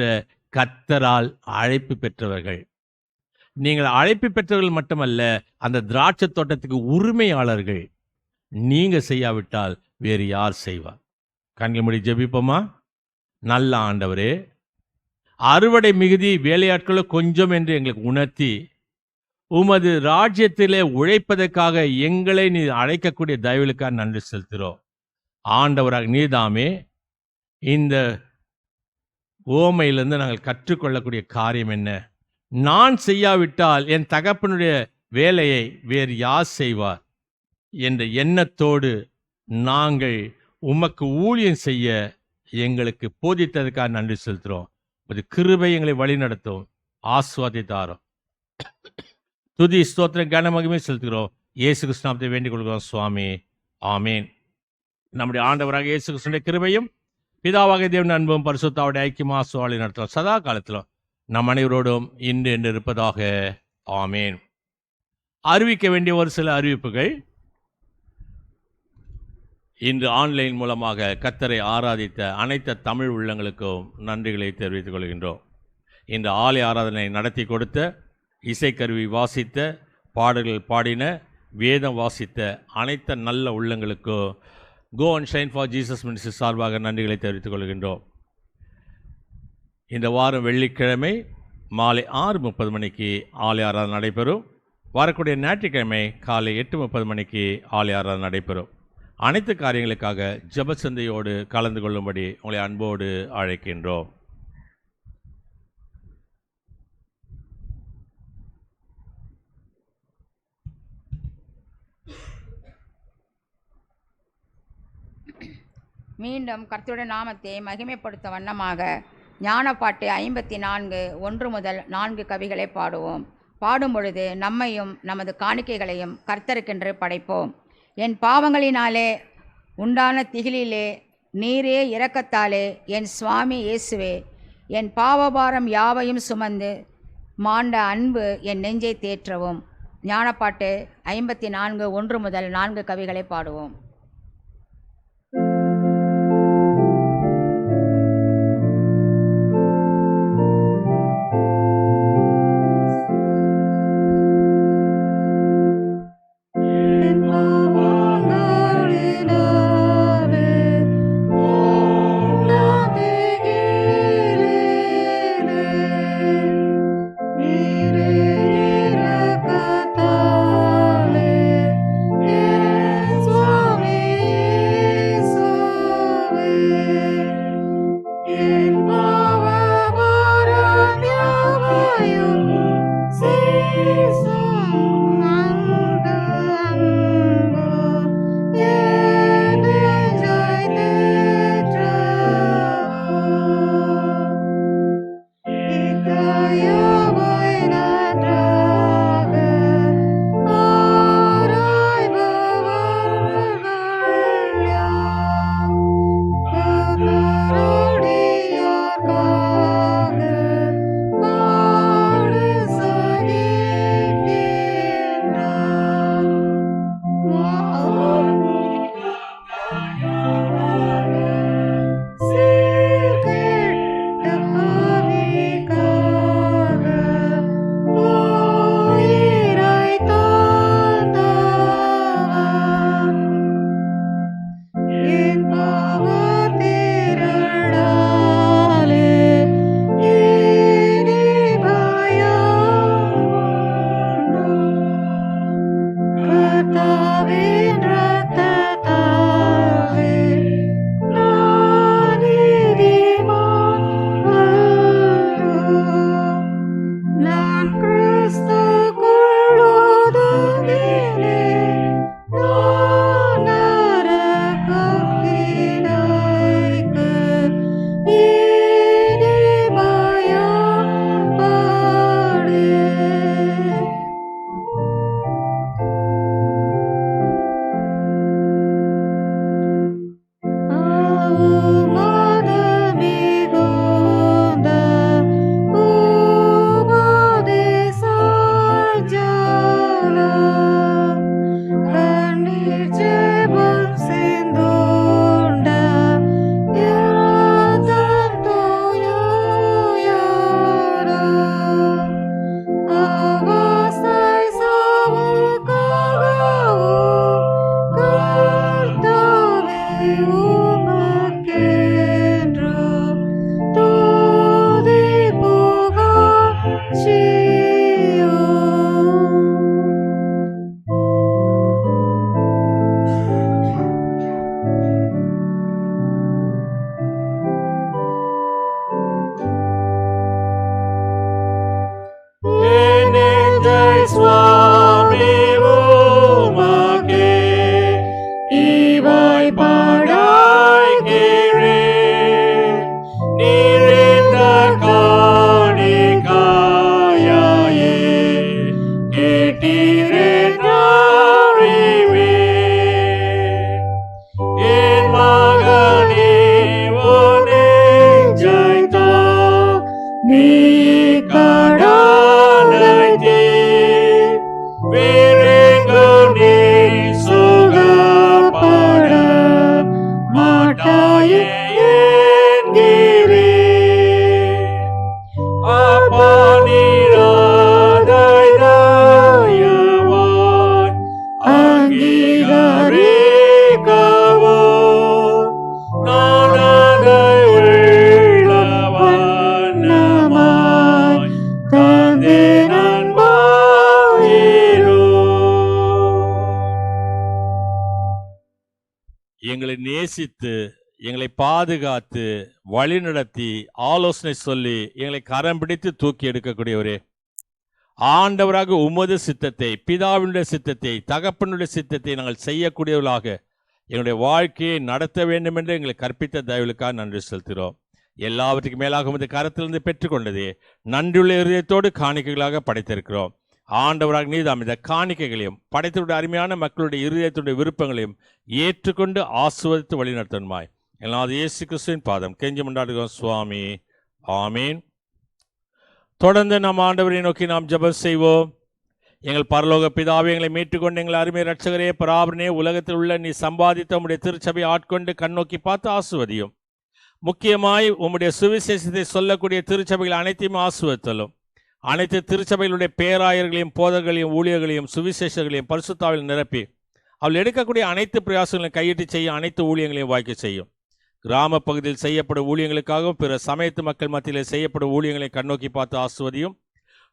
கர்த்தரால் அழைப்பு பெற்றவர்கள். நீங்கள் அழைப்பு பெற்றவர்கள் மட்டுமல்ல, அந்த திராட்சை தோட்டத்துக்கு உரிமையாளர்கள். நீங்க செய்யாவிட்டால் வேறு யார் செய்வார்? கண்கள் மூடி ஜெபிப்போமா? நல்ல ஆண்டவரே, அறுவடை மிகுதி, வேலையாட்களோ கொஞ்சம் என்று எங்களுக்கு உணர்த்தி உமது ராஜ்யத்திலே உழைப்பதற்காக எங்களை நீ அழைக்கக்கூடிய தயவுகளுக்காக நன்றி செலுத்துகிறோம். ஆண்டவராக நீதாமே இந்த ஓமையிலிருந்து நாங்கள் கற்றுக்கொள்ளக்கூடிய காரியம் என்ன? நான் செய்யாவிட்டால் என் தகப்பனுடைய வேலையை வேறு யார் செய்வார் என்ற எண்ணத்தோடு நாங்கள் உமக்கு ஊழியம் செய்ய எங்களுக்கு போதித்ததுக்காக நன்றி செலுத்துகிறோம். அது கிருபை எங்களை வழிநடத்தும், ஆசீர்வாதித்தாரோம். துதி ஸ்தோத்திரம் கன மகிமை செலுத்துகிறோம். இயேசு கிறிஸ்துவை வேண்டிக் கொள்கிறோம் சுவாமி, ஆமீன். நம்முடைய ஆண்டவராக இயேசு கிறிஸ்துவின் கிருபையும் பிதாவாக தேவன் அன்பும் பரிசுத்தாவுடைய ஐக்கியமா சுவாலி நடத்தும் சதா காலத்திலும் நம் அனைவரோடும் இன்று என்று இருப்பதாக, ஆமீன். அறிவிக்க வேண்டிய ஒரு சில அறிவிப்புகள். இன்று ஆன்லைன் மூலமாக கர்த்தரை ஆராதித்த அனைத்து தமிழ் உள்ளங்களுக்கும் நன்றிகளை தெரிவித்துக் கொள்கின்றோம். இந்த ஆலய ஆராதனை நடத்தி கொடுத்த, இசைக்கருவி வாசித்த, பாடல்கள் பாடின, வேதம் வாசித்த அனைத்து நல்ல உள்ளங்களுக்கும் go and shine for Jesus ministry சார்பாக நன்றிகளை தெரிவித்துக் கொள்கின்றோம். இந்த வாரம் வெள்ளிக்கிழமை மாலை 6:30 மணிக்கு ஆலய ஆராதனை நடைபெறும். வரக்கூடிய ஞாயிற்றுக்கிழமை காலை 8:30 மணிக்கு ஆலய ஆராதனை நடைபெறும். அனைத்து காரியங்களுக்காக ஜெபசந்தையோடு கலந்து கொள்ளும்படி உங்களை அன்போடு அழைக்கின்றோம். மீண்டும் கர்த்தருடைய நாமத்தை மகிமைப்படுத்த வண்ணமாக ஞானப்பாட்டு 54 1 முதல் 4 கவிகளை பாடுவோம். பாடும் பொழுது நம்மையும் நமது காணிக்கைகளையும் கர்த்தருக்கென்று படைப்போம். என் பாவங்களினாலே உண்டான திகிலிலே நீரே இரக்கத்தாலே என் சுவாமி இயேசுவே, என் பாவபாரம் யாவையும் சுமந்து மாண்ட அன்பு என் நெஞ்சை தேற்றவும். ஞானப்பாட்டு 54 1 முதல் 4 கவிகளை பாடுவோம். Virengo ni suga pada எங்களை நேசித்து எங்களை பாதுகாத்து வழிநடத்தி ஆலோசனை சொல்லி எங்களை கரம் பிடித்து தூக்கி எடுக்கக்கூடியவரே, ஆண்டவராக உமது சித்தத்தை, பிதாவினுடைய சித்தத்தை, தகப்பனுடைய சித்தத்தை நாங்கள் செய்யக்கூடியவர்களாக எங்களுடைய வாழ்க்கையை நடத்த வேண்டும் என்று எங்களை கற்பித்த தயவுகளுக்காக நன்றி செலுத்துகிறோம். எல்லாவற்றுக்கும் மேலாக உமது கரத்திலிருந்து பெற்றுக்கொண்டதே நன்றியுள்ள இருதயத்தோடு காணிக்கைகளாக படைத்திருக்கிறோம். ஆண்டவராக நீதாம் இந்த காணிக்கைகளையும் படைத்தவருடைய அருமையான மக்களுடைய இருதயத்துடைய விருப்பங்களையும் ஏற்றுக்கொண்டு ஆசீர்வதித்து வழிநடத்தணுமாய் எல்லாவது இயேசு கிறிஸ்துவின் பாதம் கெஞ்சி மன்றாடுகிறோம் சுவாமி. ஆமீன். தொடர்ந்து நம் ஆண்டவரை நோக்கி நாம் ஜெபம் செய்வோம். எங்கள் பரலோக பிதாவே, எங்களை மீட்டுக்கொண்டு எங்கள் அருமை இரட்சகரே பராபரனே, உலகத்தில் உள்ள நீ சம்பாதித்த உம்முடைய திருச்சபை ஆட்கொண்டு கண்ணோக்கி பார்த்து ஆசீர்வதியும். முக்கியமாய் உம்முடைய சுவிசேஷத்தை சொல்லக்கூடிய திருச்சபைகள் அனைத்தையும் ஆசீர்வதித்தலும். அனைத்து திருச்சபைகளுடைய பேராயர்களையும் போதர்களையும் ஊழியர்களையும் சுவிசேஷர்களையும் பரிசுத்தாவில் நிரப்பி அவள் எடுக்கக்கூடிய அனைத்து பிரயாசங்களையும் கையிட்டு செய்ய அனைத்து ஊழியங்களையும் வாய்க்க செய்யும். கிராம பகுதியில் செய்யப்படும் ஊழியங்களுக்காகவும் பிற சமயத்து மக்கள் மத்தியிலே செய்யப்படும் ஊழியங்களை கண்ணோக்கி பார்த்து ஆசீர்வதியும்.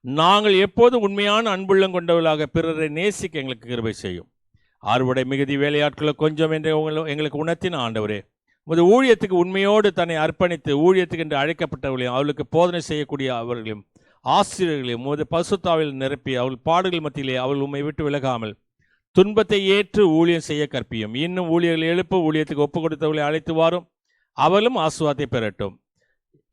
நாங்கள் எப்போதும் உண்மையான அன்புள்ளம் கொண்டவர்களாக பிறரை நேசிக்க எங்களுக்கு கிருபை செய்யும். அறுவடை மிகுதி வேலையாட்களை கொஞ்சம் என்று எங்களுக்கு உணர்த்தின ஆண்டவரே, உமது ஊழியத்துக்கு உண்மையோடு தன்னை அர்ப்பணித்து ஊழியத்துக்கு என்று அழைக்கப்பட்டவர்களையும் அவர்களுக்கு போதனை செய்யக்கூடிய அவர்களையும் ஆசிரியர்களையும் உமது பரிசுத்தாவில் நிரப்பி அவர்கள் பாடுகள் மத்தியிலே அவர்கள் உம்மை விட்டு விலகாமல் துன்பத்தை ஏற்று ஊழியம் செய்ய கற்பியும். இன்னும் ஊழியர்கள் எழுப்பு ஊழியத்துக்கு ஒப்பு கொடுத்தவர்களை அழைத்து வாரும், அவளும் ஆசீர்வாதத்தை பெறட்டும்.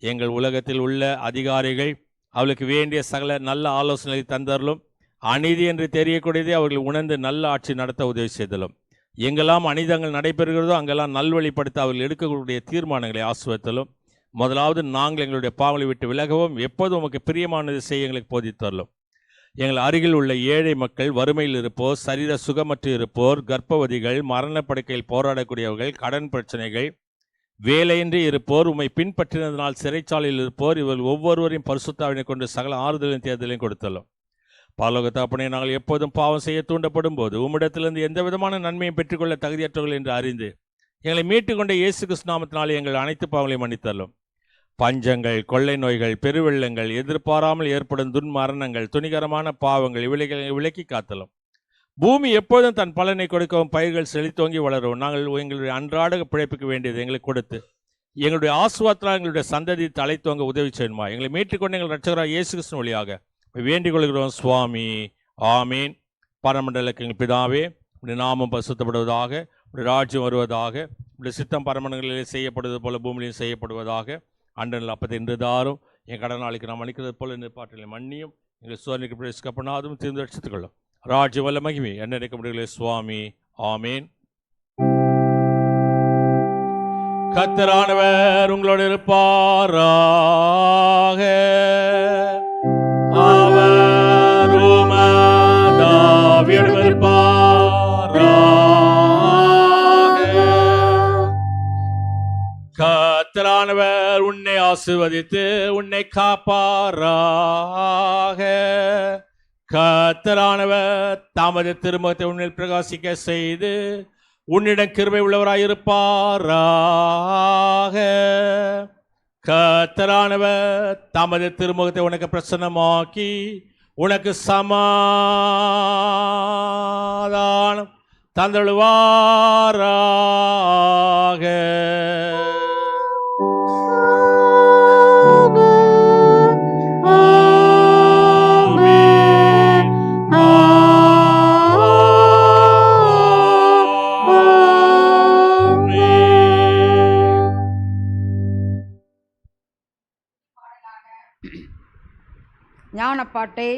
எங்கள் உலகத்தில் உள்ள அதிகாரிகள் அவளுக்கு வேண்டிய சகல நல்ல ஆலோசனைகளை தந்தரலும். அநீதி என்று தெரியக்கூடியதை அவர்கள் உணர்ந்து நல்ல ஆட்சி நடத்த உதவி செய்தலும். எங்கெல்லாம் அநீதங்கள் நடைபெறுகிறதோ அங்கெல்லாம் நல்வழிப்படுத்த அவர்கள் எடுக்கக்கூடிய தீர்மானங்களை ஆசீர்வதித்தலும். முதலாவது நாங்கள் எங்களுடைய பாவங்களை விட்டு விலகவும் எப்போதும் உமக்கு பிரியமானது செய்ய எங்களுக்கு போதித்தரலும். எங்கள் அருகில் உள்ள ஏழை மக்கள், வறுமையில் இருப்போர், சரீர சுகமற்று இருப்போர், கர்ப்பவதிகள், மரணப்படுக்கையில் போராடக்கூடியவர்கள், கடன் பிரச்சனைகள், வேலையின்றி இருப்போர், உம்மை பின்பற்றினதனால் சிறைச்சாலையில் இருப்போர், இவர்கள் ஒவ்வொருவரையும் பரிசுத்தாவினை கொண்டு சகல ஆறுதலையும் தேர்தலையும் கொடுத்தலும். பரலோக தகப்பனே, நாங்கள் எப்போதும் பாவம் செய்ய தூண்டப்படும் போது உம்மிடத்திலிருந்து எந்த விதமான நன்மையும் பெற்றுக்கொள்ள தகுதியற்றவர்கள் என்று அறிந்து எங்களை மீட்டுக்கொண்ட இயேசு கிறிஸ்து நாமத்தினாலே எங்கள் அனைத்து பாவங்களையும் மன்னித்தள்ளும். பஞ்சங்கள், கொள்ளை நோய்கள், பெருவெள்ளங்கள், எதிர்பாராமல் ஏற்படும் துன்மரணங்கள், துணிகரமான பாவங்கள் இவைகளை விலக்கி காத்தலும். பூமி எப்போதும் தன் பலனை கொடுக்கவும் பயிர்கள் செழித்தோங்கி வளரும். நாங்கள் எங்களுடைய அன்றாட பிழைப்புக்கு வேண்டியது எங்களுக்கு கொடுத்து எங்களுடைய ஆசீர்வாதத்தால் எங்களுடைய சந்ததி தலைத்தோங்க உதவி செய்யணுமா. எங்களை மீட்டுக்கொண்டு எங்கள் இரட்சகராக இயேசு கிறிஸ்து வழியாக வேண்டிக் கொள்கிறோம் சுவாமி. ஆமீன். பரமண்டலக்கு எங்கள் பிதாவே, உடைய நாமம் பரிசுத்தப்படுவதாக, உடைய ராஜ்யம் வருவதாக, உடைய சித்தம் பரமண்டங்களிலே செய்யப்படுவது போல பூமியிலும் செய்யப்படுவதாக. அண்டனில் அப்பத்தை இன்று தாரும். என் கடனாளிக்கு நாம் மன்னிக்கிறது போல இந்த பாட்டிலே மன்னியும். எங்கள் சோதனைக்கு பிரவேசிக்கப்படாதும் தீர்ந்து ரட்சித்துக் கொள்ளும். ராஜ்யம் வல்ல மகிமை என்ன நினைக்க முடியல சுவாமி. ஆமீன். கர்த்தரானவர் உங்களோடு இருப்பாராக. அவர் உமது ஆவியோடு இருப்பாராக. கர்த்தரானவர் உன்னை ஆசீர்வதித்து உன்னை காப்பாராக. கர்த்தரானவர் தமது திருமுகத்தை உன்னில் பிரகாசிக்க செய்து உன்னிடம் கிருபை உள்ளவராயிருப்பாராக. கர்த்தரானவர் தமது திருமுகத்தை உனக்கு பிரசன்னமாக்கி உனக்கு சமாதானம் தந்தருளுவாராக. ஞானப்பாட்டை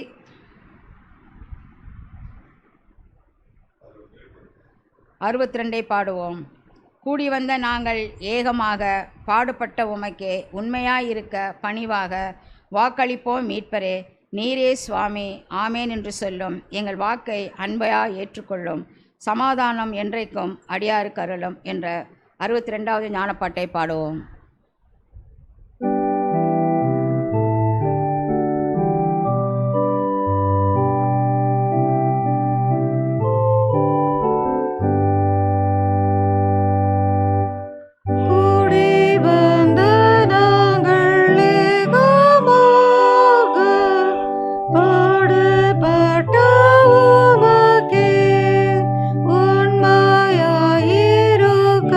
62 பாடுவோம். கூடி வந்த நாங்கள் ஏகமாக பாடுபட்ட உமக்கே உண்மையாயிருக்க பணிவாக வாக்களிப்போம் மீட்பரே. நீரே சுவாமி ஆமேன் என்று சொல்லும். எங்கள் வாக்கை அன்பையாய் ஏற்றுக்கொள்ளும். சமாதானம் என்றைக்கும் அடியாருக்கு அருளும் என்ற 62வது ஞானப்பாட்டை பாடுவோம். உண்மையாயிருக்க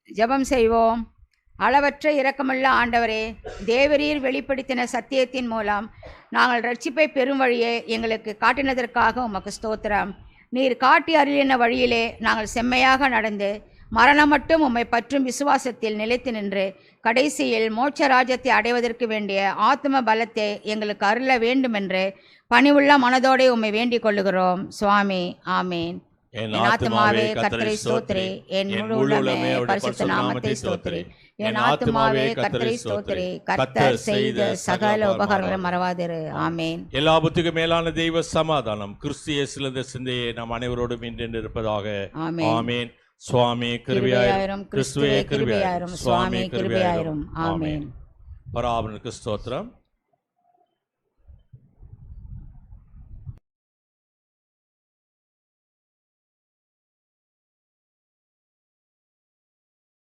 ஜெபம் செய்வோம். அளவற்ற இரக்கமுள்ள ஆண்டவரே, தேவரீர் வெளிப்படுத்தின சத்தியத்தின் மூலம் நாங்கள் ரட்சிப்பை பெறும் வழியை எங்களுக்கு காட்டினதற்காக உமக்கு ஸ்தோத்திரம். நீர் காட்டி அருளின வழியிலே நாங்கள் செம்மையாக நடந்து மரணம் மட்டும் உம்மை பற்றும் விசுவாசத்தில் நிலைத்து நின்று கடைசியில் மோட்ச ராஜ்யத்தை அடைவதற்கு வேண்டிய ஆத்ம பலத்தை எங்களுக்கு அருள வேண்டுமென்று பணிவுள்ள மனதோடு உம்மை வேண்டிக் கொள்ளுகிறோம் சுவாமி. ஆமேன். என் ஆத்துமாவே கர்த்தரை ஸ்தோத்திரி, என் முழு உள்ளமே பரிசுத்த நாமத்தை ஸ்தோத்திரி. என் ஆத்துமாவே கர்த்தரை ஸ்தோத்திரி, கர்த்தர் செய்த சகல உபகாரங்களை மறவாதிரு. ஆமேன். எல்லா புத்திக்கும் மேலான தெய்வ சமாதானம் கிறிஸ்து இயேசுவின் சிந்தையை நாம் அனைவரோடும் இன்று இருப்பதாக. ஆமேன். சுவாமி கிருபையாயிரும், கிறிஸ்துவே கிருபையாயிரும், சுவாமி கிருபையாயிரும். ஆமேன். பராபரனுக்கு ஸ்தோத்திரம்.